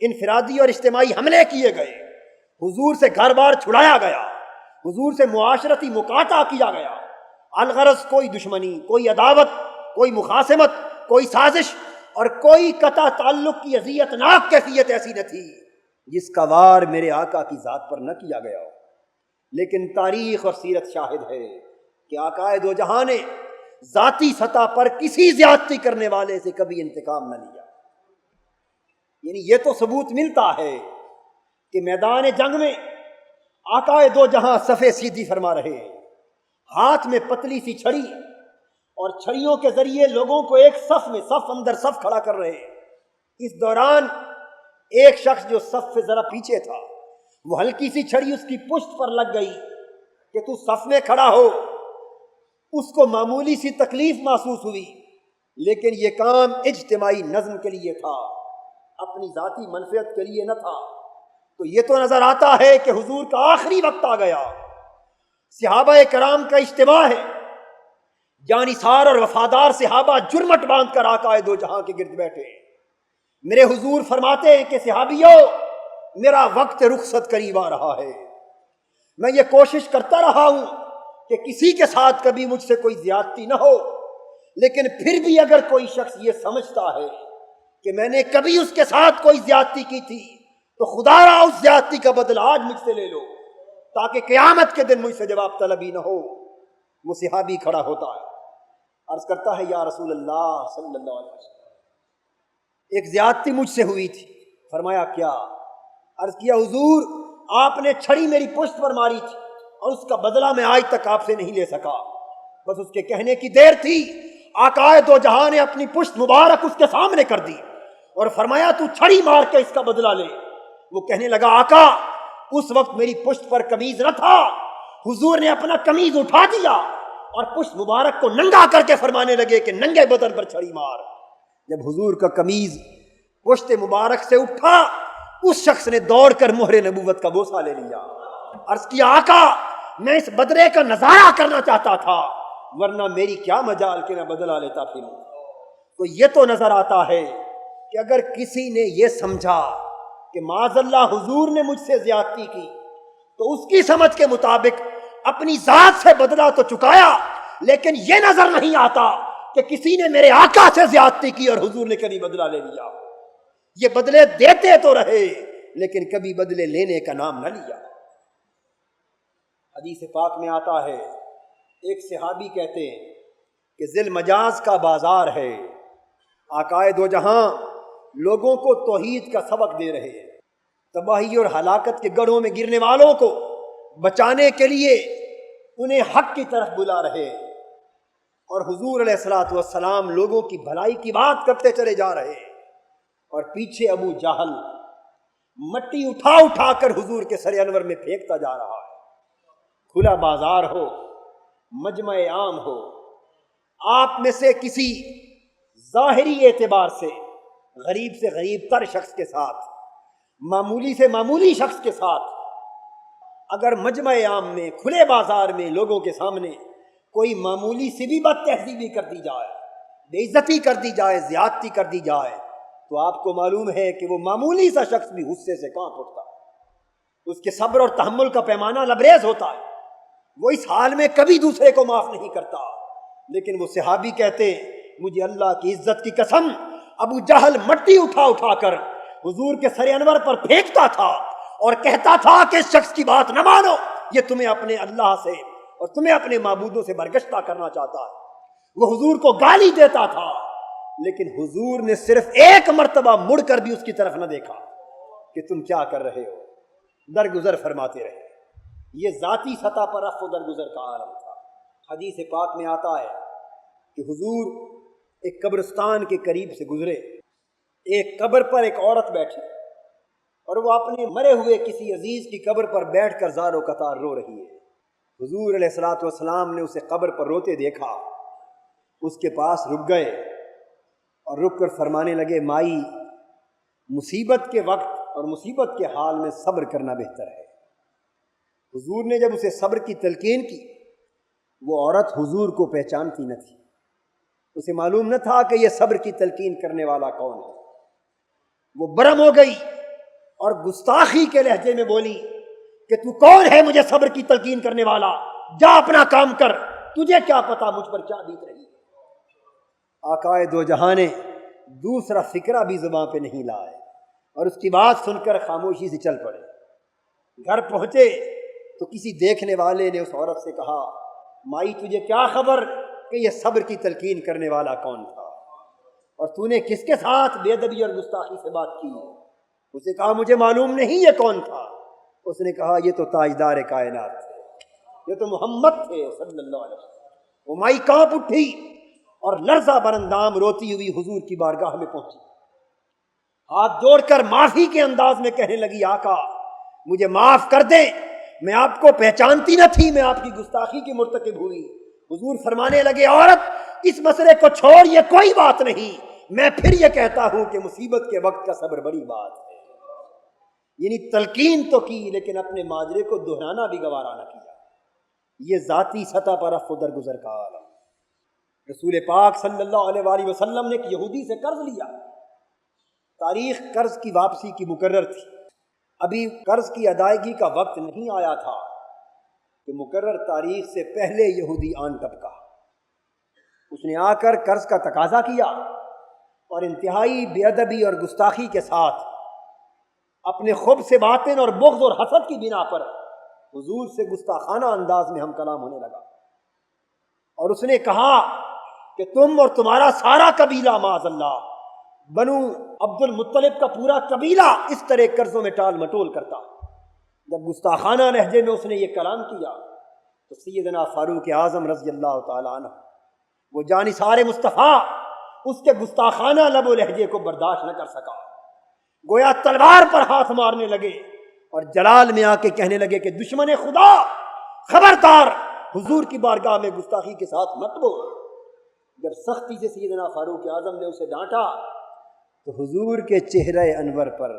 انفرادی اور اجتماعی حملے کیے گئے، حضور سے گھر بار چھڑایا گیا، حضور سے معاشرتی مقاطعہ کیا گیا، الغرض کوئی دشمنی، کوئی عداوت، کوئی مخاصمت، کوئی سازش اور کوئی قطع تعلق کی اذیت ناک کیفیت ایسی نہ تھی جس کا وار میرے آقا کی ذات پر نہ کیا گیا ہو۔ لیکن تاریخ اور سیرت شاہد ہے کہ آقائے دو جہاں نے ذاتی سطح پر کسی زیادتی کرنے والے سے کبھی انتقام نہ لیا۔ یعنی یہ تو ثبوت ملتا ہے کہ میدان جنگ میں آقائے دو جہاں صفے سیدھی فرما رہے ہیں، ہاتھ میں پتلی سی چھڑی اور چھڑیوں کے ذریعے لوگوں کو ایک صف میں صف اندر صف کھڑا کر رہے ہیں۔ اس دوران ایک شخص جو صف سے ذرا پیچھے تھا، وہ ہلکی سی چھڑی اس کی پشت پر لگ گئی کہ تو صف میں کھڑا ہو۔ اس کو معمولی سی تکلیف محسوس ہوئی، لیکن یہ کام اجتماعی نظم کے لیے تھا، اپنی ذاتی منفعت کے لیے نہ تھا۔ تو یہ تو نظر آتا ہے کہ حضور کا آخری وقت آ گیا، صحابہ کرام کا اجتماع ہے، جانثار اور وفادار صحابہ جرمٹ باندھ کر آقائے دو جہاں کے گرد بیٹھے۔ میرے حضور فرماتے ہیں کہ صحابیوں، میرا وقت رخصت قریب آ رہا ہے، میں یہ کوشش کرتا رہا ہوں کہ کسی کے ساتھ کبھی مجھ سے کوئی زیادتی نہ ہو، لیکن پھر بھی اگر کوئی شخص یہ سمجھتا ہے کہ میں نے کبھی اس کے ساتھ کوئی زیادتی کی تھی تو خدا را اس زیادتی کا بدلہ آج مجھ سے لے لو، تاکہ قیامت کے دن مجھ سے جواب طلبی نہ ہو۔ وہ صحابی کھڑا ہوتا ہے، عرض کرتا ہے یا رسول اللہ صلی اللہ علیہ وسلم، ایک زیادتی مجھ سے ہوئی تھی۔ فرمایا کیا؟ عرض کیا حضور آپ نے چھڑی میری پشت پر ماری تھی اور اس کا بدلہ میں آج تک آپ سے نہیں لے سکا۔ بس اس کے کہنے کی دیر تھی، آقائے دو جہاں نے اپنی پشت مبارک اس کے سامنے کر دی اور فرمایا تو چھڑی مار کے اس کا بدلہ لے۔ وہ کہنے لگا آقا اس وقت میری پشت پر قمیض نہ تھا۔ حضور نے اپنا قمیض اٹھا دیا اور پشت مبارک کو ننگا کر کے فرمانے لگے کہ ننگے بدن پر چھڑی مار۔ جب حضور کا قمیض پشت مبارک سے اٹھا، اس شخص نے دوڑ کر مہر نبوت کا بوسہ لے لیا۔ عرض کیا آقا میں اس بدلے کا نظارہ کرنا چاہتا تھا، ورنہ میری کیا مجال کہ میں بدلہ لیتا پھروں۔ تو یہ تو نظر آتا ہے کہ اگر کسی نے یہ سمجھا کہ معاذ اللہ حضور نے مجھ سے زیادتی کی، تو اس کی سمجھ کے مطابق اپنی ذات سے بدلہ تو چکایا، لیکن یہ نظر نہیں آتا کہ کسی نے میرے آقا سے زیادتی کی اور حضور نے کبھی بدلہ لے لیا۔ یہ بدلے دیتے تو رہے لیکن کبھی بدلے لینے کا نام نہ لیا۔ حدیث پاک میں آتا ہے، ایک صحابی کہتے ہیں کہ ذی المجاز کا بازار ہے، آقائے دو جہاں لوگوں کو توحید کا سبق دے رہے ہیں، تباہی اور ہلاکت کے گڑھوں میں گرنے والوں کو بچانے کے لیے انہیں حق کی طرف بلا رہے ہیں، اور حضور علیہ الصلوۃ والسلام لوگوں کی بھلائی کی بات کرتے چلے جا رہے ہیں، اور پیچھے ابو جہل مٹی اٹھا اٹھا کر حضور کے سر انور میں پھینکتا جا رہا ہے۔ کھلا بازار ہو، مجمع عام ہو، آپ میں سے کسی ظاہری اعتبار سے غریب تر شخص کے ساتھ، معمولی سے معمولی شخص کے ساتھ اگر مجمع عام میں کھلے بازار میں لوگوں کے سامنے کوئی معمولی سی بھی بد تہذیبی کر دی جائے، بے عزتی کر دی جائے، زیادتی کر دی جائے، تو آپ کو معلوم ہے کہ وہ معمولی سا شخص بھی غصے سے کانپ اٹھتا ہے، اس کے صبر اور تحمل کا پیمانہ لبریز ہوتا ہے، وہ اس حال میں کبھی دوسرے کو معاف نہیں کرتا۔ لیکن وہ صحابی کہتے مجھے اللہ کی عزت کی قسم، ابو جہل مٹی اٹھا اٹھا کر حضور کے سر انور پر پھینکتا تھا اور کہتا تھا کہ اس شخص کی بات نہ مانو، یہ تمہیں اپنے اللہ سے اور تمہیں اپنے معبودوں سے برگشتہ کرنا چاہتا ہے۔ وہ حضور کو گالی دیتا تھا، لیکن حضور نے صرف ایک مرتبہ مڑ کر بھی اس کی طرف نہ دیکھا کہ تم کیا کر رہے ہو، درگزر فرماتے رہے۔ یہ ذاتی سطح پر رفع و درگزر کا عالم تھا۔ حدیث پاک میں آتا ہے کہ حضور ایک قبرستان کے قریب سے گزرے، ایک قبر پر ایک عورت بیٹھی اور وہ اپنے مرے ہوئے کسی عزیز کی قبر پر بیٹھ کر زار و قطار رو رہی ہے۔ حضور علیہ الصلوۃ والسلام نے اسے قبر پر روتے دیکھا، اس کے پاس رک گئے اور رک کر فرمانے لگے مائی، مصیبت کے وقت اور مصیبت کے حال میں صبر کرنا بہتر ہے۔ حضور نے جب اسے صبر کی تلقین کی، وہ عورت حضور کو پہچانتی نہ تھی، اسے معلوم نہ تھا کہ یہ صبر کی تلقین کرنے والا کون ہے۔ وہ برہم ہو گئی اور گستاخی کے لہجے میں بولی کہ تو کون ہے مجھے صبر کی تلقین کرنے والا، جا اپنا کام کر، تجھے کیا پتا مجھ پر کیا بیت رہی۔ آقائے دو جہاں نے دوسرا فکرہ بھی زباں پہ نہیں لائے اور اس کی بات سن کر خاموشی سے چل پڑے۔ گھر پہنچے تو کسی دیکھنے والے نے اس عورت سے کہا مائی تجھے کیا خبر کہ یہ صبر کی تلقین کرنے والا کون تھا، اور تو نے کس کے ساتھ بے ادبی اور گستاخی سے بات کی؟ اسے کہا مجھے معلوم نہیں یہ کون تھا۔ اس نے کہا یہ تو تاجدار کائنات تھے، یہ تو محمد تھے صلی اللہ علیہ وسلم۔ وہ مائی کانپ اٹھی اور لرزہ برندام روتی ہوئی حضور کی بارگاہ میں پہنچی، ہاتھ جوڑ کر معافی کے انداز میں کہنے لگی آقا مجھے معاف کر دیں، میں آپ کو پہچانتی نہ تھی، میں آپ کی گستاخی کی مرتکب ہوئی۔ حضور فرمانے لگے عورت اس مسئلے کو چھوڑ، یہ کوئی بات نہیں، میں پھر یہ کہتا ہوں کہ مصیبت کے وقت کا صبر بڑی بات ہے۔ یعنی تلقین تو کی لیکن اپنے ماجرے کو دہرانا بھی گوارا نہ کیا۔ یہ ذاتی سطح پر رفع و درگزر کا عالم۔ رسول پاک صلی اللہ علیہ وآلہ وسلم نے ایک یہودی سے قرض لیا، تاریخ قرض کی واپسی کی مقرر تھی، ابھی قرض کی ادائیگی کا وقت نہیں آیا تھا کہ مقرر تاریخ سے پہلے یہودی آن ٹپکا۔ اس نے آ کر قرض کا تقاضا کیا اور انتہائی بے ادبی اور گستاخی کے ساتھ اپنے خبث باطن اور بغض اور حسد کی بنا پر حضور سے گستاخانہ انداز میں ہم کلام ہونے لگا، اور اس نے کہا کہ تم اور تمہارا سارا قبیلہ معاذ اللہ بنو عبد المطلب کا پورا قبیلہ اس طرح قرضوں میں ٹال مٹول کرتا۔ جب گستاخانہ لہجے میں اس نے یہ کلام کیا تو سیدنا فاروق اعظم رضی اللہ تعالی عنہ وہ جانثار مصطفیٰ اس کے گستاخانہ لب و لہجے کو برداشت نہ کر سکا، گویا تلوار پر ہاتھ مارنے لگے اور جلال میں آ کے کہنے لگے کہ دشمن خدا خبردار، حضور کی بارگاہ میں گستاخی کے ساتھ مت بول۔ جب سختی سے سیدنا فاروق اعظم نے اسے ڈانٹا تو حضور کے چہرے انور پر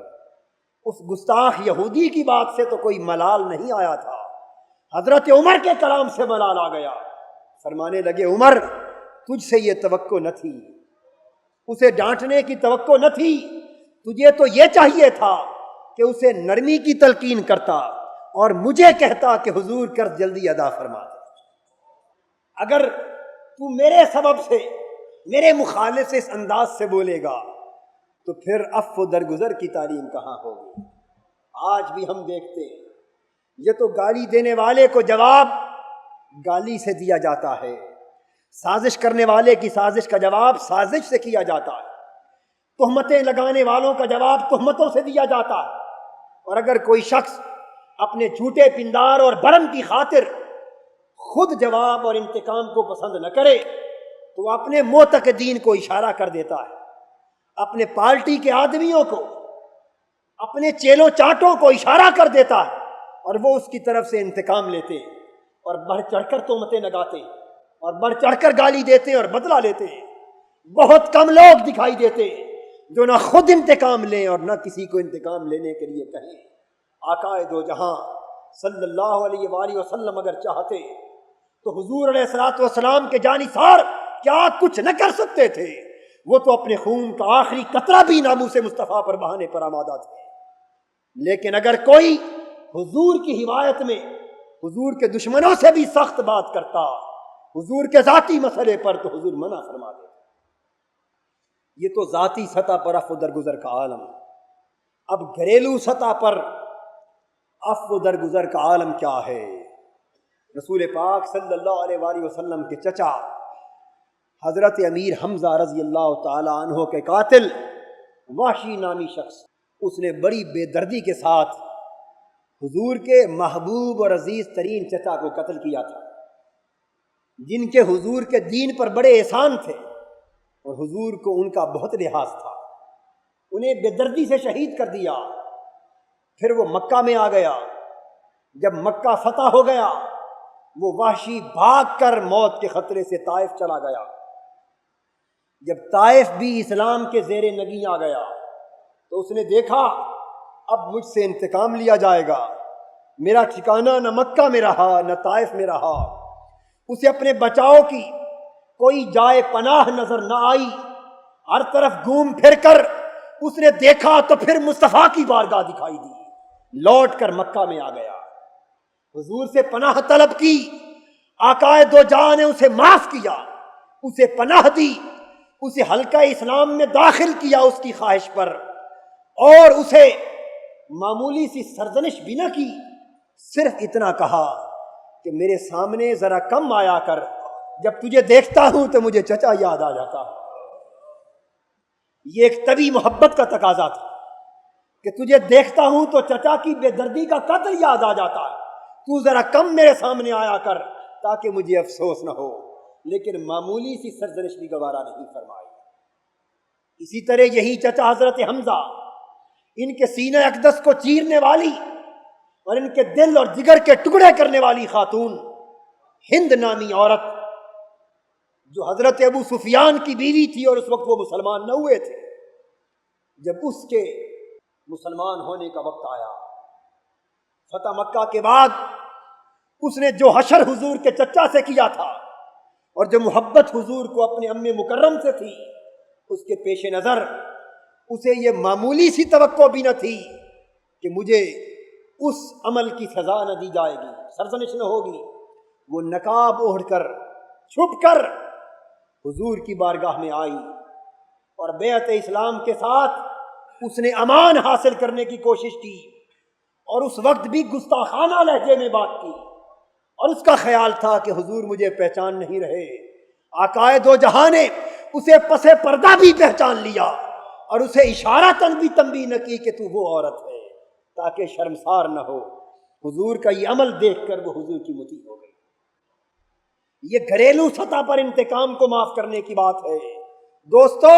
اس گستاخ یہودی کی بات سے تو کوئی ملال نہیں آیا تھا، حضرت عمر کے کلام سے ملال آ گیا۔ فرمانے لگے عمر تجھ سے یہ توقع نہ تھی، اسے ڈانٹنے کی توقع نہ تھی، تجھے تو یہ چاہیے تھا کہ اسے نرمی کی تلقین کرتا اور مجھے کہتا کہ حضور قرض جلدی ادا فرما دے۔ اگر تو میرے سبب سے میرے مخالف سے اس انداز سے بولے گا تو پھر عفو درگزر کی تعلیم کہاں ہوگی؟ آج بھی ہم دیکھتے ہیں یہ تو گالی دینے والے کو جواب گالی سے دیا جاتا ہے، سازش کرنے والے کی سازش کا جواب سازش سے کیا جاتا ہے، تہمتیں لگانے والوں کا جواب تہمتوں سے دیا جاتا ہے، اور اگر کوئی شخص اپنے جھوٹے پندار اور برم کی خاطر خود جواب اور انتقام کو پسند نہ کرے تو وہ اپنے معتقدین کو اشارہ کر دیتا ہے، اپنے پارٹی کے آدمیوں کو، اپنے چیلوں چاٹوں کو اشارہ کر دیتا ہے، اور وہ اس کی طرف سے انتقام لیتے اور بڑھ چڑھ کر تہمتیں لگاتے اور بڑھ چڑھ کر گالی دیتے اور بدلہ لیتے۔ بہت کم لوگ دکھائی دیتے جو نہ خود انتقام لیں اور نہ کسی کو انتقام لینے کے لیے کہیں۔ آقا دو جہاں صلی اللہ علیہ وآلہ وسلم اگر چاہتے تو حضور علیہ الصلوۃ والسلام کے جانثار کیا کچھ نہ کر سکتے تھے، وہ تو اپنے خون کا آخری قطرہ بھی ناموس مصطفیٰ پر بہانے پر آمادہ تھے۔ لیکن اگر کوئی حضور کی حمایت میں حضور کے دشمنوں سے بھی سخت بات کرتا حضور کے ذاتی مسئلے پر تو حضور منع فرما دیتے۔ یہ تو ذاتی سطح پر عفو درگزر کا عالم۔ اب گھریلو سطح پر عفو درگزر کا عالم کیا ہے؟ رسول پاک صلی اللہ علیہ وآلہ وسلم کے چچا حضرت امیر حمزہ رضی اللہ تعالی عنہ کے قاتل وحشی نامی شخص، اس نے بڑی بے دردی کے ساتھ حضور کے محبوب اور عزیز ترین چچا کو قتل کیا تھا، جن کے حضور کے دین پر بڑے احسان تھے اور حضور کو ان کا بہت لحاظ تھا۔ انہیں بے دردی سے شہید کر دیا۔ پھر وہ مکہ میں آ گیا۔ جب مکہ فتح ہو گیا وہ وحشی بھاگ کر موت کے خطرے سے طائف چلا گیا۔ جب طائف بھی اسلام کے زیر نگیں آ گیا تو اس نے دیکھا اب مجھ سے انتقام لیا جائے گا، میرا ٹھکانہ نہ مکہ میں رہا نہ طائف میں رہا۔ اسے اپنے بچاؤ کی کوئی جائے پناہ نظر نہ آئی، ہر طرف گھوم پھر کر اس نے دیکھا تو پھر مصطفیٰ کی بارگاہ دکھائی دی، لوٹ کر مکہ میں آ گیا، حضور سے پناہ طلب کی، آقا دو جہاں نے اسے معاف کیا، اسے پناہ دی، اسے حلقہ اسلام میں داخل کیا اس کی خواہش پر، اور اسے معمولی سی سرزنش بھی نہ کی صرف اتنا کہا کہ میرے سامنے ذرا کم آیا کر، جب تجھے دیکھتا ہوں تو مجھے چچا یاد آ جاتا۔ یہ ایک طبی محبت کا تقاضا تھا کہ تجھے دیکھتا ہوں تو چچا کی بے دردی کا قتل یاد آ جاتا ہے، تو ذرا کم میرے سامنے آیا کر تاکہ مجھے افسوس نہ ہو۔ لیکن معمولی سی سرزنش بھی گوارا نہیں فرمائی۔ اسی طرح یہی چچا حضرت حمزہ، ان کے سینہ اقدس کو چیرنے والی اور ان کے دل اور جگر کے ٹکڑے کرنے والی خاتون ہند نامی عورت، جو حضرت ابو سفیان کی بیوی تھی اور اس وقت وہ مسلمان نہ ہوئے تھے، جب اس کے مسلمان ہونے کا وقت آیا، فتح مکہ کے بعد اس نے جو حشر حضور کے چچا سے کیا تھا اور جو محبت حضور کو اپنے ام مکرم سے تھی، اس کے پیش نظر اسے یہ معمولی سی توقع بھی نہ تھی کہ مجھے اس عمل کی سزا نہ دی جائے گی، سرزنش نہ ہوگی۔ وہ نقاب اوڑھ کر چھپ کر حضور کی بارگاہ میں آئی اور بیعت اسلام کے ساتھ اس نے امان حاصل کرنے کی کوشش کی، اور اس وقت بھی گستاخانہ لہجے میں بات کی، اور اس کا خیال تھا کہ حضور مجھے پہچان نہیں رہے۔ آقائے دو جہاں نے اسے پسے پردہ بھی پہچان لیا اور اسے اشارتاً بھی تنبیہ نہ کی کہ تو وہ عورت ہے، تاکہ شرمسار نہ ہو۔ حضور کا یہ عمل دیکھ کر وہ حضور کی مطیع ہو گئی۔ یہ گھریلو سطح پر انتقام کو معاف کرنے کی بات ہے دوستو،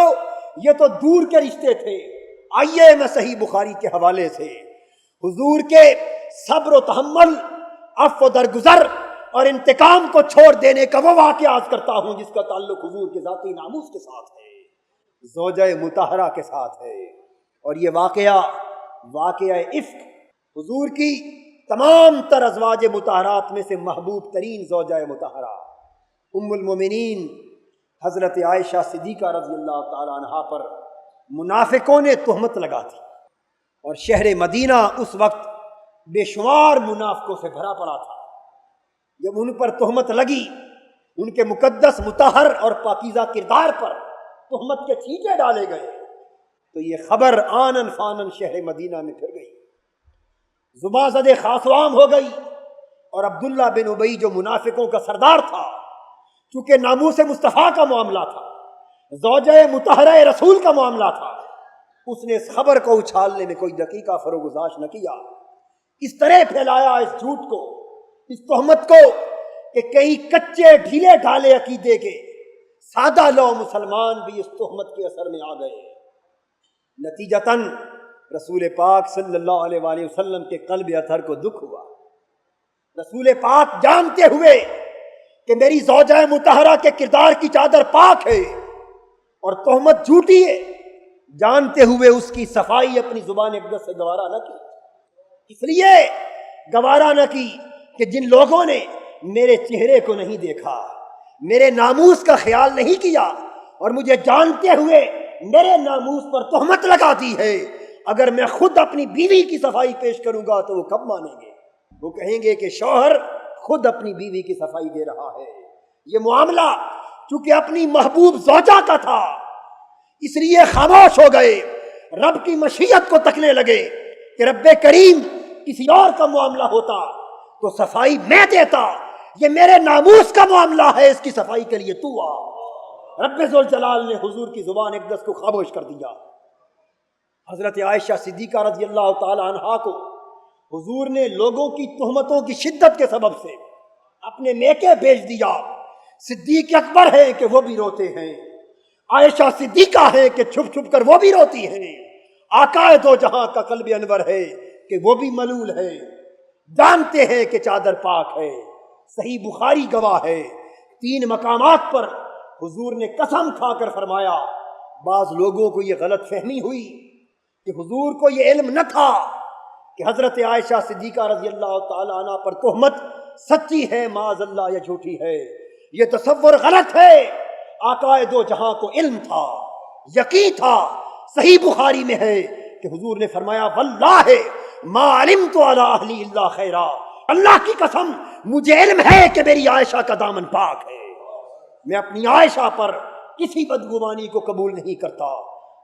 یہ تو دور کے رشتے تھے۔ آئیے میں صحیح بخاری کے حوالے سے حضور کے صبر و تحمل، عفو و درگزر اور انتقام کو چھوڑ دینے کا وہ واقعہ عرض کرتا ہوں جس کا تعلق حضور کے ذاتی ناموس کے ساتھ ہے، زوجہ مطہرہ کے ساتھ ہے۔ اور یہ واقعہ عفق، حضور کی تمام تر ازواج مطہرات میں سے محبوب ترین زوجہ مطہرہ ام المومنین حضرت عائشہ صدیقہ رضی اللہ تعالی عنہا پر منافقوں نے تہمت لگا تھی، اور شہر مدینہ اس وقت بے شمار منافقوں سے بھرا پڑا تھا۔ جب ان پر تہمت لگی، ان کے مقدس مطہر اور پاکیزہ کردار پر تہمت کے چھینٹے ڈالے گئے، تو یہ خبر آنن فانن شہر مدینہ میں پھر گئی، زباں زد خاص و عام ہو گئی۔ اور عبداللہ بن ابی جو منافقوں کا سردار تھا، چونکہ ناموس مصطفیٰ کا معاملہ تھا، زوجہ مطہرہ رسول کا معاملہ تھا، اس نے اس خبر کو اچھالنے میں کوئی دقیقہ فروگزاش نہ کیا۔ اس طرح پھیلایا اس جھوٹ کو، اس تہمت کو، کہ کئی کچے ڈھیلے ڈھالے عقیدے کے سادہ لو مسلمان بھی اس تہمت کے اثر میں آ گئے۔ نتیجتاً رسول پاک صلی اللہ علیہ وآلہ وسلم کے قلب اطہر کو دکھ ہوا۔ رسول پاک جانتے ہوئے کہ میری زوجہ مطہرہ کے کردار کی چادر پاک ہے اور تہمت جھوٹی ہے، جانتے ہوئے اس کی صفائی اپنی زبان اقدس سے گوارا نہ کی۔ اس لیے گوارا نہ کی کہ جن لوگوں نے میرے چہرے کو نہیں دیکھا، میرے ناموس کا خیال نہیں کیا، اور مجھے جانتے ہوئے میرے ناموس پر تہمت لگا دی ہے، اگر میں خود اپنی بیوی کی صفائی پیش کروں گا تو وہ کب مانیں گے؟ وہ کہیں گے کہ شوہر خود اپنی بیوی کی صفائی دے رہا ہے۔ یہ معاملہ چونکہ اپنی محبوب زوجہ کا تھا، اس لیے خاموش ہو گئے، رب کی مشیت کو تکنے لگے کہ رب کریم کسی اور کا معاملہ ہوتا تو صفائی میں دیتا، یہ میرے ناموس کا معاملہ ہے، اس کی صفائی کے لیے تو آ۔ رب ذوالجلال نے حضور کی زبان اقدس کو خاموش کر دیا۔ حضرت عائشہ صدیقہ رضی اللہ تعالی عنہا کو حضور نے لوگوں کی تہمتوں کی شدت کے سبب سے اپنے میکے بھیج دیا۔ صدیق اکبر ہے کہ وہ بھی روتے ہیں، عائشہ صدیقہ ہے کہ چھپ چھپ کر وہ بھی روتی ہیں، آقا دو جہاں کا قلب انور ہے کہ وہ بھی ملول ہے، جانتے ہیں کہ چادر پاک ہے۔ صحیح بخاری گواہ ہے، 3 مقامات پر حضور نے قسم کھا کر فرمایا۔ بعض لوگوں کو یہ غلط فہمی ہوئی کہ حضور کو یہ علم نہ تھا کہ حضرت عائشہ صدیقہ رضی اللہ تعالی عنہ پر تہمت سچی ہے معاذ اللہ یا جھوٹی ہے۔ یہ تصور غلط ہے، آقا دو جہاں کو علم تھا، یقین تھا۔ صحیح بخاری میں ہے کہ حضور نے فرمایا واللہ ما علمت علی اہلی الا خیرا، اللہ کی قسم مجھے علم ہے کہ میری عائشہ کا دامن پاک ہے، میں اپنی عائشہ پر کسی بدگمانی کو قبول نہیں کرتا۔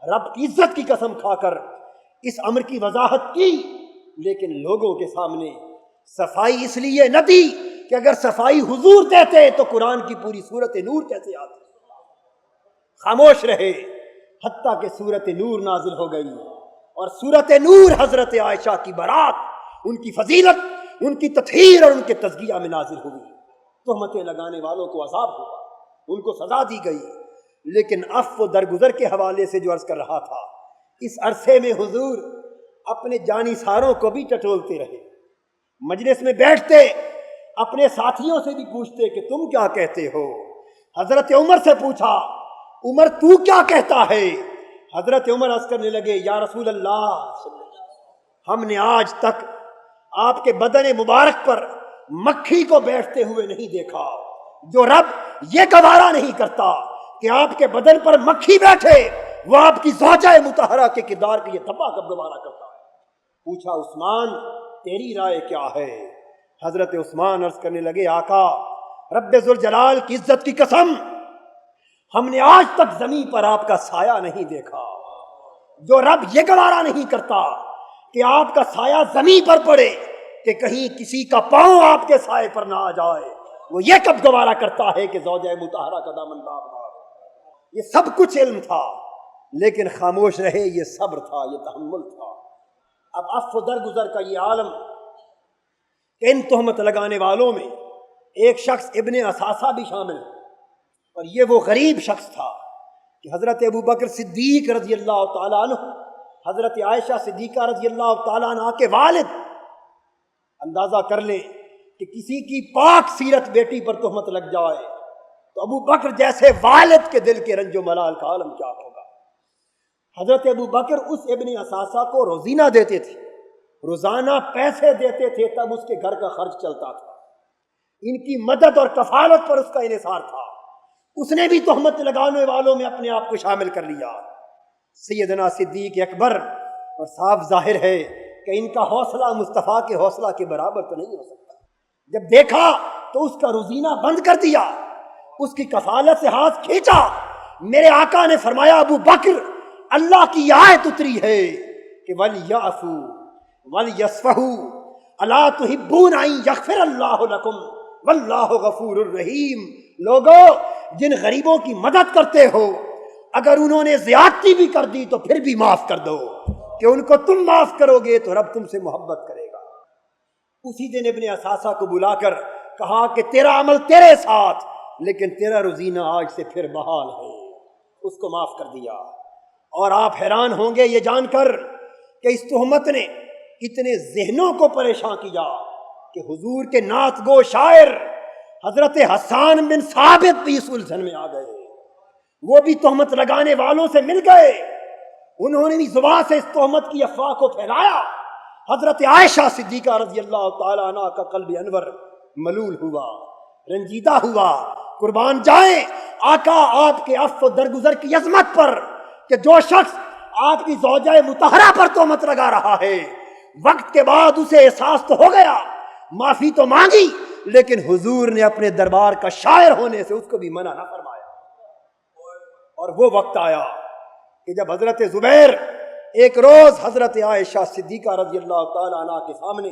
رب کی عزت کی قسم کھا کر اس امر کی وضاحت کی، لیکن لوگوں کے سامنے صفائی اس لیے نہ دی کہ اگر صفائی حضور دیتے تو قرآن کی پوری سورت نور کیسے آتی؟ خاموش رہے حتیٰ کہ سورت نور نازل ہو گئی، اور سورت نور حضرت عائشہ کی برات، ان کی فضیلت، ان کی تطہیر اور ان کے تزکیہ میں نازل ہوئی۔ تہمتیں لگانے والوں کو عذاب ہوا، ان کو سزا دی گئی۔ لیکن عفو و درگزر کے حوالے سے جو عرض کر رہا تھا، اس عرصے میں حضور اپنے جانثاروں کو بھی ٹٹولتے رہے، مجلس میں بیٹھتے اپنے ساتھیوں سے بھی پوچھتے کہ تم کیا کہتے ہو۔ حضرت عمر سے پوچھا، عمر تو کیا کہتا ہے؟ حضرت عمر عرض کرنے لگے، یا رسول اللہ، ہم نے آج تک آپ کے بدن مبارک پر مکھی کو بیٹھتے ہوئے نہیں دیکھا۔ جو رب یہ گوارا نہیں کرتا کہ آپ کے بدن پر مکھی بیٹھے، وہ آپ کی زوجہ مطہرہ کے کردار کے یہ دھبا کب گوارا کرتا ہے؟ پوچھا، عثمان تیری رائے کیا ہے؟ حضرت عثمان عرض کرنے لگے، آقا رب ذوالجلال کی عزت کی قسم، ہم نے آج تک زمین پر آپ کا سایہ نہیں دیکھا۔ جو رب یہ گوارا نہیں کرتا کہ آپ کا سایہ زمین پر پڑے، کہ کہیں کسی کا پاؤں آپ کے سائے پر نہ آ جائے، وہ یہ کب گوارا کرتا ہے کہ زوجہ مطہرہ کا دامن باغ مار؟ یہ سب کچھ علم تھا، لیکن خاموش رہے۔ یہ صبر تھا، یہ تحمل تھا۔ اب عفو درگزر کا یہ عالم، ان تہمت لگانے والوں میں ایک شخص ابن اساسہ بھی شامل ہے، اور یہ وہ غریب شخص تھا کہ حضرت ابو بکر صدیق رضی اللہ تعالیٰ عنہ، حضرت عائشہ صدیقہ رضی اللہ تعالیٰ عنہ کے والد، اندازہ کر لیں کہ کسی کی پاک سیرت بیٹی پر تہمت لگ جائے تو ابو بکر جیسے والد کے دل کے رنج و ملال کا عالم کیا ہوگا۔ حضرت ابو بکر اس ابن اساسہ کو روزینہ دیتے تھے، روزانہ پیسے دیتے تھے، تب اس کے گھر کا خرچ چلتا تھا۔ ان کی مدد اور کفالت پر اس کا انحصار تھا۔ اس نے بھی تہمت لگانے والوں میں اپنے آپ کو شامل کر لیا۔ سیدنا صدیق اکبر، اور صاف ظاہر ہے کہ ان کا حوصلہ مصطفیٰ کے حوصلہ کے برابر تو نہیں ہو سکتا۔ جب دیکھا تو اس کا روزینہ بند کر دیا، اس کی کفالت سے ہاتھ کھینچا۔ میرے آقا نے فرمایا، ابو بکر، اللہ کی آیت اتری ہے کہ وَلْيَعْفُوا وَلْيَصْفَحُوا أَلَا تُحِبُّونَ أَن يَغْفِرَ اللَّهُ لَكُمْ وَاللَّهُ غَفُورٌ رَحِيمٌ۔ لوگو، جن غریبوں کی مدد کرتے ہو، اگر انہوں نے زیادتی بھی کر دی تو پھر بھی معاف کر دو، کہ ان کو تم معاف کرو گے تو رب تم سے محبت کرے گا۔ اسی دن ابن اساسہ کو بلا کر کہا کہ تیرا عمل تیرے ساتھ، لیکن تیرا روزینہ آج سے پھر بحال ہے۔ اس کو معاف کر دیا۔ اور آپ حیران ہوں گے یہ جان کر کہ اس تہمت نے کتنے ذہنوں کو پریشان کیا کہ حضور کے نعت گو شاعر حضرت حسان بن ثابت بھی اس الجھن میں آ گئے۔ وہ بھی تہمت لگانے والوں سے مل گئے، انہوں نے بھی زبان سے اس تہمت کی افواہ کو پھیلایا۔ حضرت عائشہ صدیقہ رضی اللہ تعالیٰ عنہ کا قلب انور ملول ہوا، رنجیدہ ہوا۔ قربان جائیں آقا آپ کے عفو درگزر کی عظمت پر کہ جو شخص آپ کی زوجہ مطہرہ پر تہمت لگا رہا ہے، وقت کے بعد اسے احساس تو ہو گیا، معافی تو مانگی، لیکن حضور نے اپنے دربار کا شاعر ہونے سے اس کو بھی منع نہ فرمایا۔ اور وہ وقت آیا کہ جب حضرت زبیر ایک روز حضرت عائشہ صدیقہ رضی اللہ تعالیٰ عنہ کے سامنے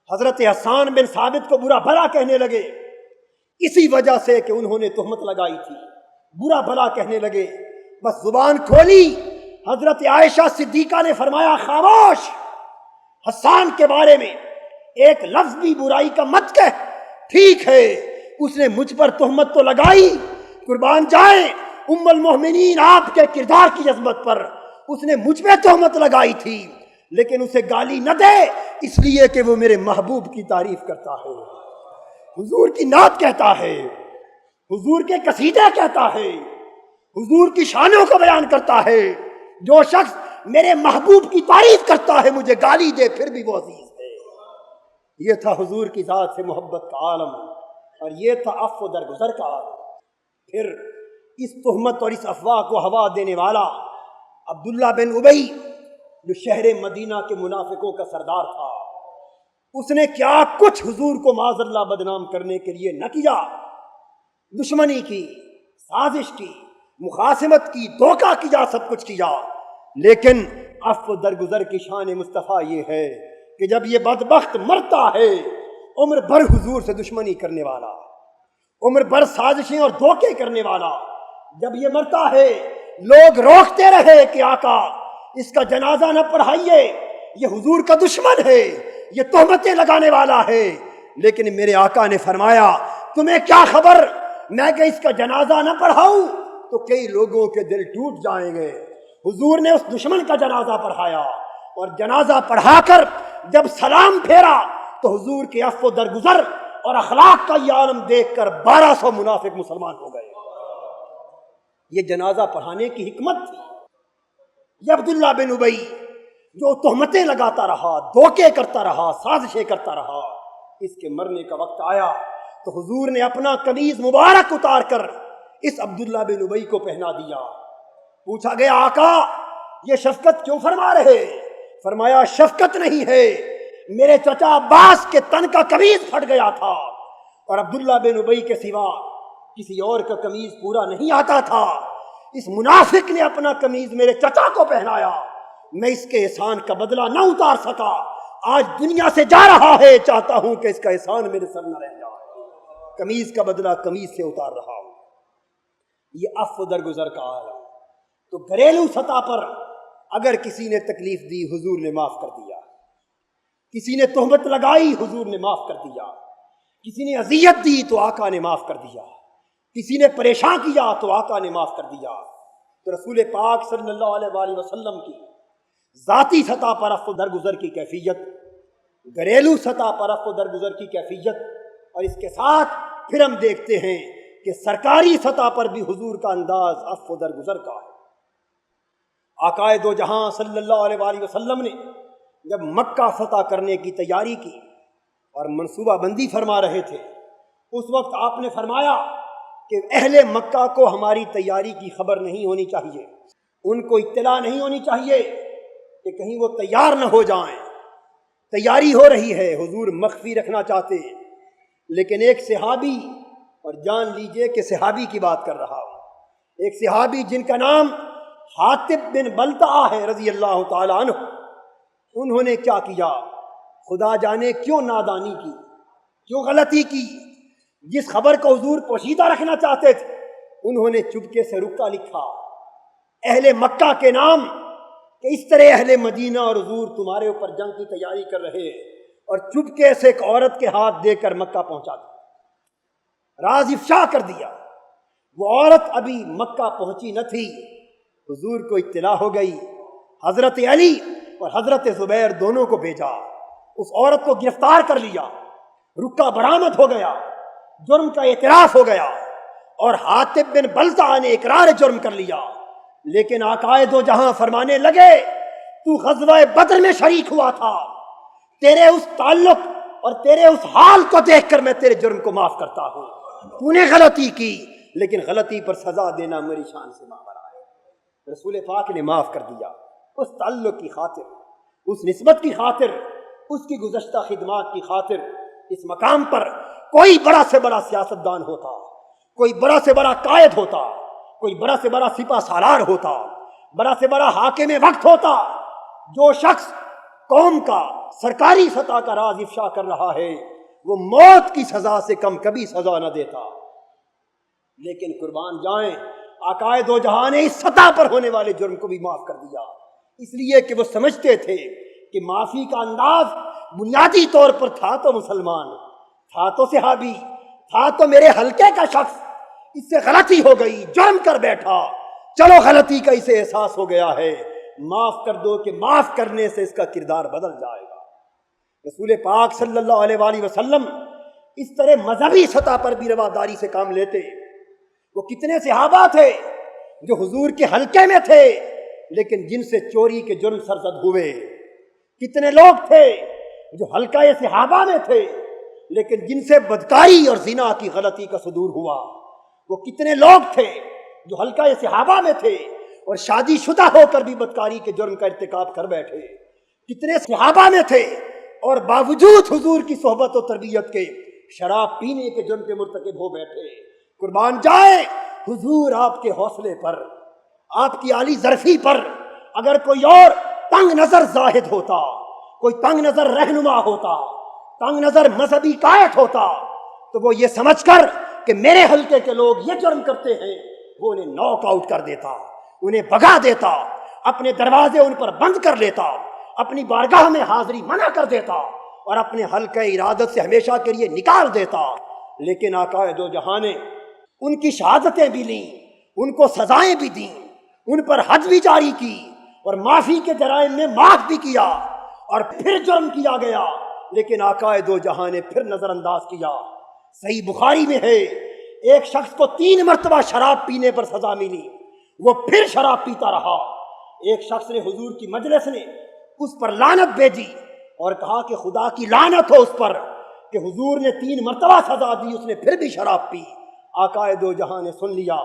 حضرت حسان بن ثابت کو برا بھلا کہنے لگے، اسی وجہ سے کہ انہوں نے تہمت لگائی تھی، برا بھلا کہنے لگے۔ بس زبان کھولی، حضرت عائشہ صدیقہ نے فرمایا، خاموش، حسان کے بارے میں ایک لفظ بھی برائی کا مت کہہ۔ ٹھیک ہے، اس نے مجھ پر تہمت تو لگائی، قربان جائیں ام المؤمنین آپ کے کردار کی عظمت پر اس نے مجھ پہ تہمت لگائی تھی، لیکن اسے گالی نہ دے، اس لیے کہ وہ میرے محبوب کی تعریف کرتا ہے، حضور کی نعت کہتا ہے، حضور کے قصیدے کہتا ہے، حضور کی شانوں کو بیان کرتا ہے۔ جو شخص میرے محبوب کی تعریف کرتا ہے مجھے گالی دے پھر بھی وہ عزیز ہے۔ یہ تھا حضور کی ذات سے محبت کا عالم، اور یہ تھا عفو درگزر کا عالم۔ پھر اس تہمت اور اس افواہ کو ہوا دینے والا عبداللہ بن ابی، جو شہر مدینہ کے منافقوں کا سردار تھا، اس نے کیا کچھ حضور کو معاذ اللہ بدنام کرنے کے لیے نہ کیا، دشمنی کی، سازش کی، مخاصمت کی، دھوکہ کیا، سب کچھ کیا، لیکن عفو درگزر کی شان مصطفیٰ یہ ہے کہ جب یہ بدبخت مرتا ہے عمر بھر حضور سے دشمنی کرنے والا، عمر بھر سازشیں اور دھوکے کرنے والا، جب یہ مرتا ہے لوگ روکتے رہے کہ آقا اس کا جنازہ نہ پڑھائیے، یہ حضور کا دشمن ہے، یہ تہمتیں لگانے والا ہے، لیکن میرے آقا نے فرمایا تمہیں کیا خبر، میں کہ اس کا جنازہ نہ پڑھاؤں تو کئی لوگوں کے دل ٹوٹ جائیں گے۔ حضور نے اس دشمن کا جنازہ پڑھایا، اور جنازہ پڑھا کر جب سلام پھیرا تو حضور کے عفو درگزر اور اخلاق کا یہ عالم دیکھ کر 1200 منافق مسلمان ہو گئے۔ یہ جنازہ پڑھانے کی حکمت تھی۔ یہ عبداللہ بن ابی جو تہمتیں لگاتا رہا، دھوکے کرتا رہا، سازشیں کرتا رہا، اس کے مرنے کا وقت آیا تو حضور نے اپنا قمیض مبارک اتار کر اس عبداللہ بن ابی کو پہنا دیا۔ پوچھا گیا آقا یہ شفقت کیوں فرما رہے؟ فرمایا شفقت نہیں ہے، میرے چچا عباس کے تن کا قمیض پھٹ گیا تھا اور عبداللہ بن ابی کے سوا کسی اور کا قمیض پورا نہیں آتا تھا، اس منافق نے اپنا قمیض میرے چچا کو پہنایا، میں اس کے احسان کا بدلہ نہ اتار سکا، آج دنیا سے جا رہا ہے، چاہتا ہوں کہ اس کا احسان میرے سر نہ رہ جائے، قمیض کا بدلہ قمیض سے اتار رہا ہوں۔ یہ عفو درگزر کا عالم۔ تو گھریلو سطح پر اگر کسی نے تکلیف دی حضور نے معاف کر دیا، کسی نے تہمت لگائی حضور نے معاف کر دیا، کسی نے اذیت دی تو آقا نے معاف کر دیا، کسی نے پریشان کیا تو آقا نے معاف کر دیا۔ تو رسول پاک صلی اللہ علیہ وآلہ وسلم کی ذاتی سطح پر عفو درگزر کی کیفیت، گھریلو سطح پر عفو درگزر کی کیفیت، اور اس کے ساتھ پھر ہم دیکھتے ہیں کہ سرکاری سطح پر بھی حضور کا انداز عفو درگزر کا ہے۔ آقائے دو جہاں صلی اللہ علیہ وآلہ وسلم نے جب مکہ فتح کرنے کی تیاری کی اور منصوبہ بندی فرما رہے تھے، اس وقت آپ نے فرمایا کہ اہل مکہ کو ہماری تیاری کی خبر نہیں ہونی چاہیے، ان کو اطلاع نہیں ہونی چاہیے کہ کہیں وہ تیار نہ ہو جائیں، تیاری ہو رہی ہے، حضور مخفی رکھنا چاہتے ہیں۔ لیکن ایک صحابی، اور جان لیجئے کہ صحابی کی بات کر رہا ہوں، ایک صحابی جن کا نام حاطب بن بلتعہ ہے رضی اللہ تعالی عنہ، انہوں نے کیا کیا؟ خدا جانے کیوں نادانی کی، کیوں غلطی کی، جس خبر کو حضور پوشیدہ رکھنا چاہتے تھے انہوں نے چپکے سے رکا لکھا اہل مکہ کے نام کہ اس طرح اہل مدینہ اور حضور تمہارے اوپر جنگ کی تیاری کر رہے، اور چپکے سے ایک عورت کے ہاتھ دے کر مکہ پہنچا دیا، راز افشا کر دیا۔ وہ عورت ابھی مکہ پہنچی نہ تھی، حضور کو اطلاع ہو گئی، حضرت علی اور حضرت زبیر دونوں کو بھیجا، اس عورت کو گرفتار کر لیا، رکا برآمد ہو گیا، جرم کا اعتراف ہو گیا، اور حاطب بن بلتعہ نے اقرار جرم کر لیا۔ لیکن آقائے دو جہاں فرمانے لگے تو غزوہ بدر میں شریک ہوا تھا، تیرے اس تعلق اور تیرے اس حال کو دیکھ کر میں تیرے جرم کو معاف کرتا ہوں، تو نے غلطی کی لیکن غلطی پر سزا دینا میری شان سے ماورا ہے۔ رسول پاک نے معاف کر دیا، اس تعلق کی خاطر، اس نسبت کی خاطر، اس کی گزشتہ خدمات کی خاطر۔ اس مقام پر کوئی بڑا سے بڑا سیاستدان ہوتا، کوئی بڑا سے بڑا قائد ہوتا، کوئی بڑا سے بڑا سپہ سالار ہوتا، بڑا سے بڑا حاکم وقت ہوتا، جو شخص قوم کا سرکاری سطح کا راز افشا کر رہا ہے وہ موت کی سزا سے کم کبھی سزا نہ دیتا۔ لیکن قربان جائیں آقائے دو جہاں نے اس سطح پر ہونے والے جرم کو بھی معاف کر دیا، اس لیے کہ وہ سمجھتے تھے کہ معافی کا انداز بنیادی طور پر تھا تو مسلمان، تھا تو صحابی، تھا تو میرے حلقے کا شخص، اس سے غلطی ہو گئی، جرم کر بیٹھا، چلو غلطی کا اسے احساس ہو گیا ہے، معاف کر دو کہ معاف کرنے سے اس کا کردار بدل جائے گا۔ رسول پاک صلی اللہ علیہ وآلہ وسلم اس طرح مذہبی سطح پر بھی رواداری سے کام لیتے۔ وہ کتنے صحابہ تھے جو حضور کے حلقے میں تھے لیکن جن سے چوری کے جرم سرزد ہوئے، کتنے لوگ تھے جو حلقہ صحابہ میں تھے لیکن جن سے بدکاری اور زنا کی غلطی کا صدور ہوا، وہ کتنے لوگ تھے جو حلقہ صحابہ میں تھے اور شادی شدہ ہو کر بھی بدکاری کے جرم کا ارتکاب کر بیٹھے، کتنے صحابہ میں تھے اور باوجود حضور کی صحبت و تربیت کے شراب پینے کے جرم کے مرتکب ہو بیٹھے۔ قربان جائے حضور آپ کے حوصلے پر، آپ کی عالی ظرفی پر اگر کوئی اور تنگ نظر زاہد ہوتا، کوئی تنگ نظر رہنما ہوتا، تنگ نظر مذہبی قائد ہوتا، تو وہ یہ سمجھ کر کہ میرے حلقے کے لوگ یہ جرم کرتے ہیں، وہ انہیں ناک آؤٹ کر دیتا، انہیں بھگا دیتا، اپنے دروازے ان پر بند کر لیتا، اپنی بارگاہ میں حاضری منع کر دیتا اور اپنے حلقہ ارادت سے ہمیشہ کے لیے نکال دیتا۔ لیکن آقا دو جہاں نے ان کی شہادتیں بھی لیں، ان کو سزائیں بھی دیں، ان پر حد بھی جاری کی اور معافی کے جرائم میں معاف بھی کیا، اور پھر جرم کیا گیا لیکن آقا دو جہاں نے پھر نظر انداز کیا۔ صحیح بخاری میں ہے، ایک شخص کو 3 مرتبہ شراب پینے پر سزا ملی، وہ پھر شراب پیتا رہا۔ ایک شخص نے حضور کی مجلس نے اس پر لعنت بھیجی اور کہا کہ خدا کی لعنت ہو اس پر کہ حضور نے 3 مرتبہ سزا دی، اس نے پھر بھی شراب پی۔ آقا دو جہاں نے سن لیا،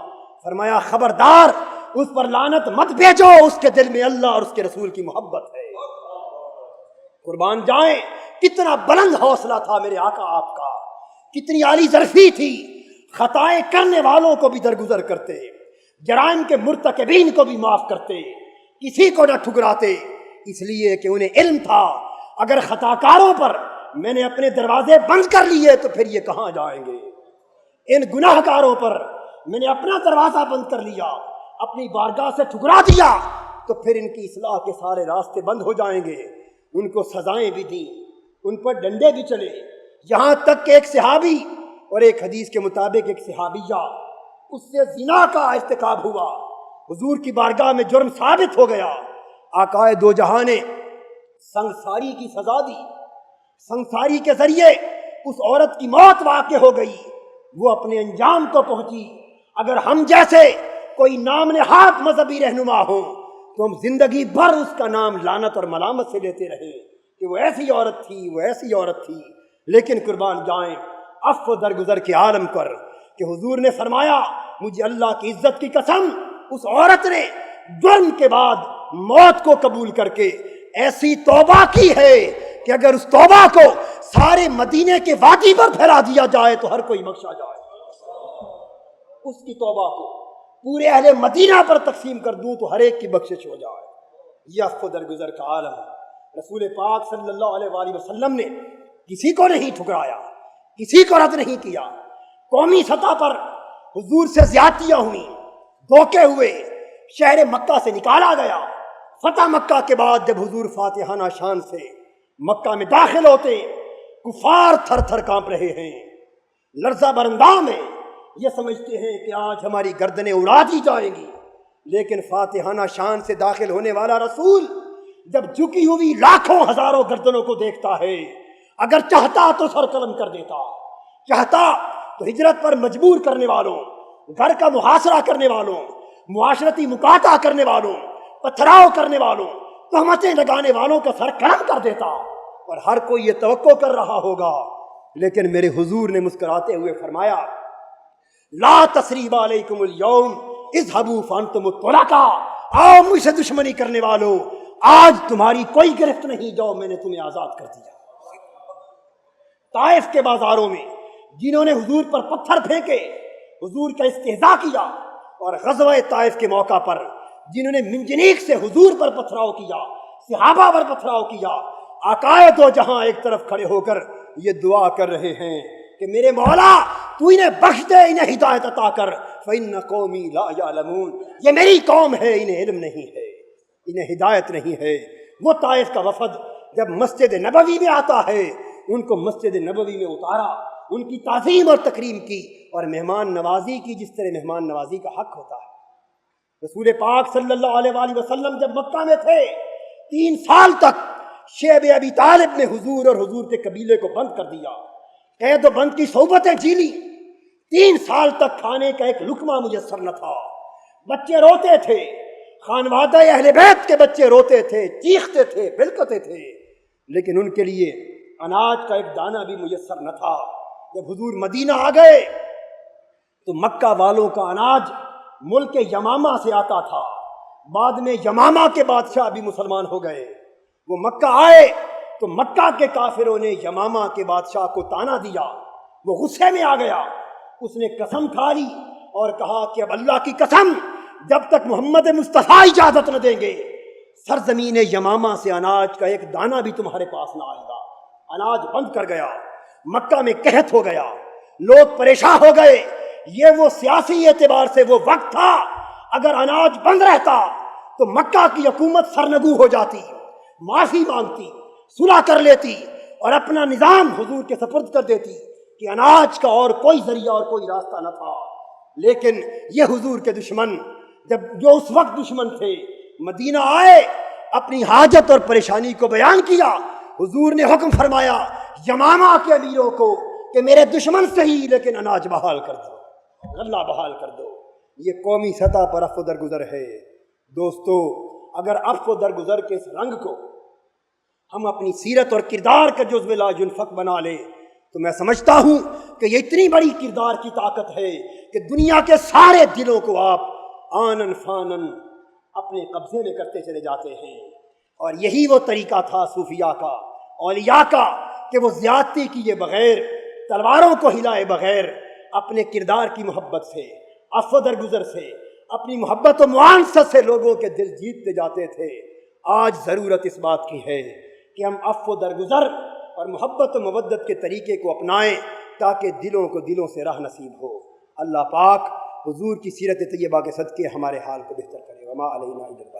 فرمایا خبردار اس پر لعنت مت بھیجو، اس کے دل میں اللہ اور اس کے رسول کی محبت ہے۔ قربان جائیں، کتنا بلند حوصلہ تھا میرے آقا آپ کا، کتنی عالی ظرفی تھی، خطائیں کرنے والوں کو بھی درگزر کرتے، جرائم کے مرتکبین کو بھی معاف کرتے، کسی کو نہ ٹھکراتے، اس لیے کہ انہیں علم تھا اگر خطا کاروں پر میں نے اپنے دروازے بند کر لیے تو پھر یہ کہاں جائیں گے، ان گناہ کاروں پر میں نے اپنا دروازہ بند کر لیا، اپنی بارگاہ سے ٹھکرا دیا تو پھر ان کی اصلاح کے سارے راستے بند ہو جائیں گے۔ ان کو سزائیں بھی دیں، ان پر ڈنڈے بھی چلے، یہاں تک کہ ایک صحابی اور ایک حدیث کے مطابق ایک صحابیہ، اس سے زنا کا ارتکاب ہوا، حضور کی بارگاہ میں جرم ثابت ہو گیا، آقا دو جہاں نے سنگساری کی سزا دی، سنگساری کے ذریعے اس عورت کی موت واقع ہو گئی، وہ اپنے انجام کو پہنچی۔ اگر ہم جیسے کوئی نام نہاد مذہبی رہنما ہوں تو ہم زندگی بھر اس کا نام لعنت اور ملامت سے لیتے رہے کہ وہ ایسی عورت تھی، وہ ایسی عورت تھی، لیکن قربان جائیں عفو درگزر کے عالم پر کہ حضور نے فرمایا مجھے اللہ کی عزت کی قسم، اس عورت نے جرم کے بعد موت کو قبول کر کے ایسی توبہ کی ہے کہ اگر اس توبہ کو سارے مدینے کے وادی پر پھیلا دیا جائے تو ہر کوئی بخشا جائے، اس کی توبہ کو پورے اہل مدینہ پر تقسیم کر دوں تو ہر ایک کی بخشش ہو جائے۔ یہ عفو درگزر کا عالم ہے۔ رسول پاک صلی اللہ علیہ وآلہ وسلم نے کسی کو نہیں ٹھکرایا، کسی کو رد نہیں کیا۔ قومی سطح پر حضور سے زیادتیاں ہوئیں، دھوکے ہوئے، شہر مکہ سے نکالا گیا۔ فتح مکہ کے بعد جب حضور فاتحانہ شان سے مکہ میں داخل ہوتے، کفار تھر تھر کانپ رہے ہیں، لرزہ برندام ہیں، یہ سمجھتے ہیں کہ آج ہماری گردنیں اڑا دی جائیں گی، لیکن فاتحانہ شان سے داخل ہونے والا رسول جب جھکی ہوئی لاکھوں ہزاروں گردنوں کو دیکھتا ہے، اگر چاہتا تو سر قلم کر دیتا، چاہتا تو ہجرت پر مجبور کرنے والوں، گھر کا محاصرہ کرنے والوں، معاشرتی مقاطعہ کرنے والوں، پتھراؤ کرنے والوں، تہمتیں لگانے والوں کا سر قلم کر دیتا، اور ہر کوئی یہ توقع کر رہا ہوگا، لیکن میرے حضور نے مسکراتے ہوئے فرمایا لا تثریب علیکم اليوم اذهبوا فانتم الطلقاء، آؤ مجھ سے دشمنی کرنے والوں، آج تمہاری کوئی گرفت نہیں، جاؤ میں نے تمہیں آزاد کر دیا۔ طائف کے بازاروں میں جنہوں نے حضور پر پتھر پھینکے، حضور کا استہزاء کیا، اور غزوہ طائف کے موقع پر جنہوں نے منجنیق سے حضور پر پتھراؤ کیا، صحابہ پر پتھراؤ کیا، آقا دو جہاں ایک طرف کھڑے ہو کر یہ دعا کر رہے ہیں کہ میرے مولا تو انہیں بخش دے، انہیں ہدایت عطا کر، فإن قومی لا یعلمون، یہ میری قوم ہے، انہیں علم نہیں ہے، انہیں ہدایت نہیں ہے۔ وہ طائف کا وفد جب مسجد نبوی میں آتا ہے، ان کو مسجد نبوی میں اتارا، ان کی تعظیم اور تکریم کی اور مہمان نوازی کی جس طرح مہمان نوازی کا حق ہوتا ہے۔ رسول پاک صلی اللہ علیہ وآلہ وسلم جب مکہ میں تھے 3 سال تک شیب ابی طالب نے حضور اور حضور کے قبیلے کو بند کر دیا، قید و بند کی صحبتیں جی لی، 3 سال تک کھانے کا ایک لقمہ میسر نہ تھا، بچے روتے تھے، خانوادہ اہل بیت کے بچے روتے تھے، چیختے تھے، بلکتے تھے، لیکن ان کے لیے اناج کا ایک دانہ بھی میسر نہ تھا۔ جب حضور مدینہ آ گئے تو مکہ والوں کا اناج ملک یمامہ سے آتا تھا، بعد میں یمامہ کے بادشاہ بھی مسلمان ہو گئے، وہ مکہ آئے تو مکہ کے کافروں نے یمامہ کے بادشاہ کو طعنہ دیا، وہ غصے میں آ گیا، اس نے قسم کھا لی اور کہا کہ اب اللہ کی قسم جب تک محمد مصطفیٰ اجازت نہ دیں گے سرزمین یمامہ سے اناج کا ایک دانہ بھی تمہارے پاس نہ آئے گا۔ اناج بند کر گیا، مکہ میں قحط ہو گیا، لوگ پریشان ہو گئے۔ یہ وہ سیاسی اعتبار سے وہ وقت تھا، اگر اناج بند رہتا تو مکہ کی حکومت سرنگو ہو جاتی، معافی مانگتی، صلح کر لیتی اور اپنا نظام حضور کے سپرد کر دیتی کہ اناج کا اور کوئی ذریعہ اور کوئی راستہ نہ تھا۔ لیکن یہ حضور کے دشمن، جب جو اس وقت دشمن تھے، مدینہ آئے، اپنی حاجت اور پریشانی کو بیان کیا، حضور نے حکم فرمایا یمامہ کے امیروں کو کہ میرے دشمن سے ہی لیکن اناج بحال کر دو، غلہ بحال کر دو۔ یہ قومی سطح پر عفو درگزر ہے۔ دوستو، اگر عفو درگزر کے اس رنگ کو ہم اپنی سیرت اور کردار کا جزو لا ينفق بنا لے تو میں سمجھتا ہوں کہ یہ اتنی بڑی کردار کی طاقت ہے کہ دنیا کے سارے دلوں کو آپ آنن فانن اپنے قبضے میں کرتے چلے جاتے ہیں۔ اور یہی وہ طریقہ تھا صوفیاء کا، اولیاء کا، کہ وہ زیادتی کیے بغیر، تلواروں کو ہلائے بغیر، اپنے کردار کی محبت سے، عفو درگزر سے، اپنی محبت و معانست سے لوگوں کے دل جیتتے جاتے تھے۔ آج ضرورت اس بات کی ہے کہ ہم عفو درگزر اور محبت و مودت کے طریقے کو اپنائیں تاکہ دلوں کو دلوں سے راہ نصیب ہو۔ اللہ پاک حضور کی سیرت طیبہ کے صدقے ہمارے حال کو بہتر کرے۔ وما علینا الا البلاغ۔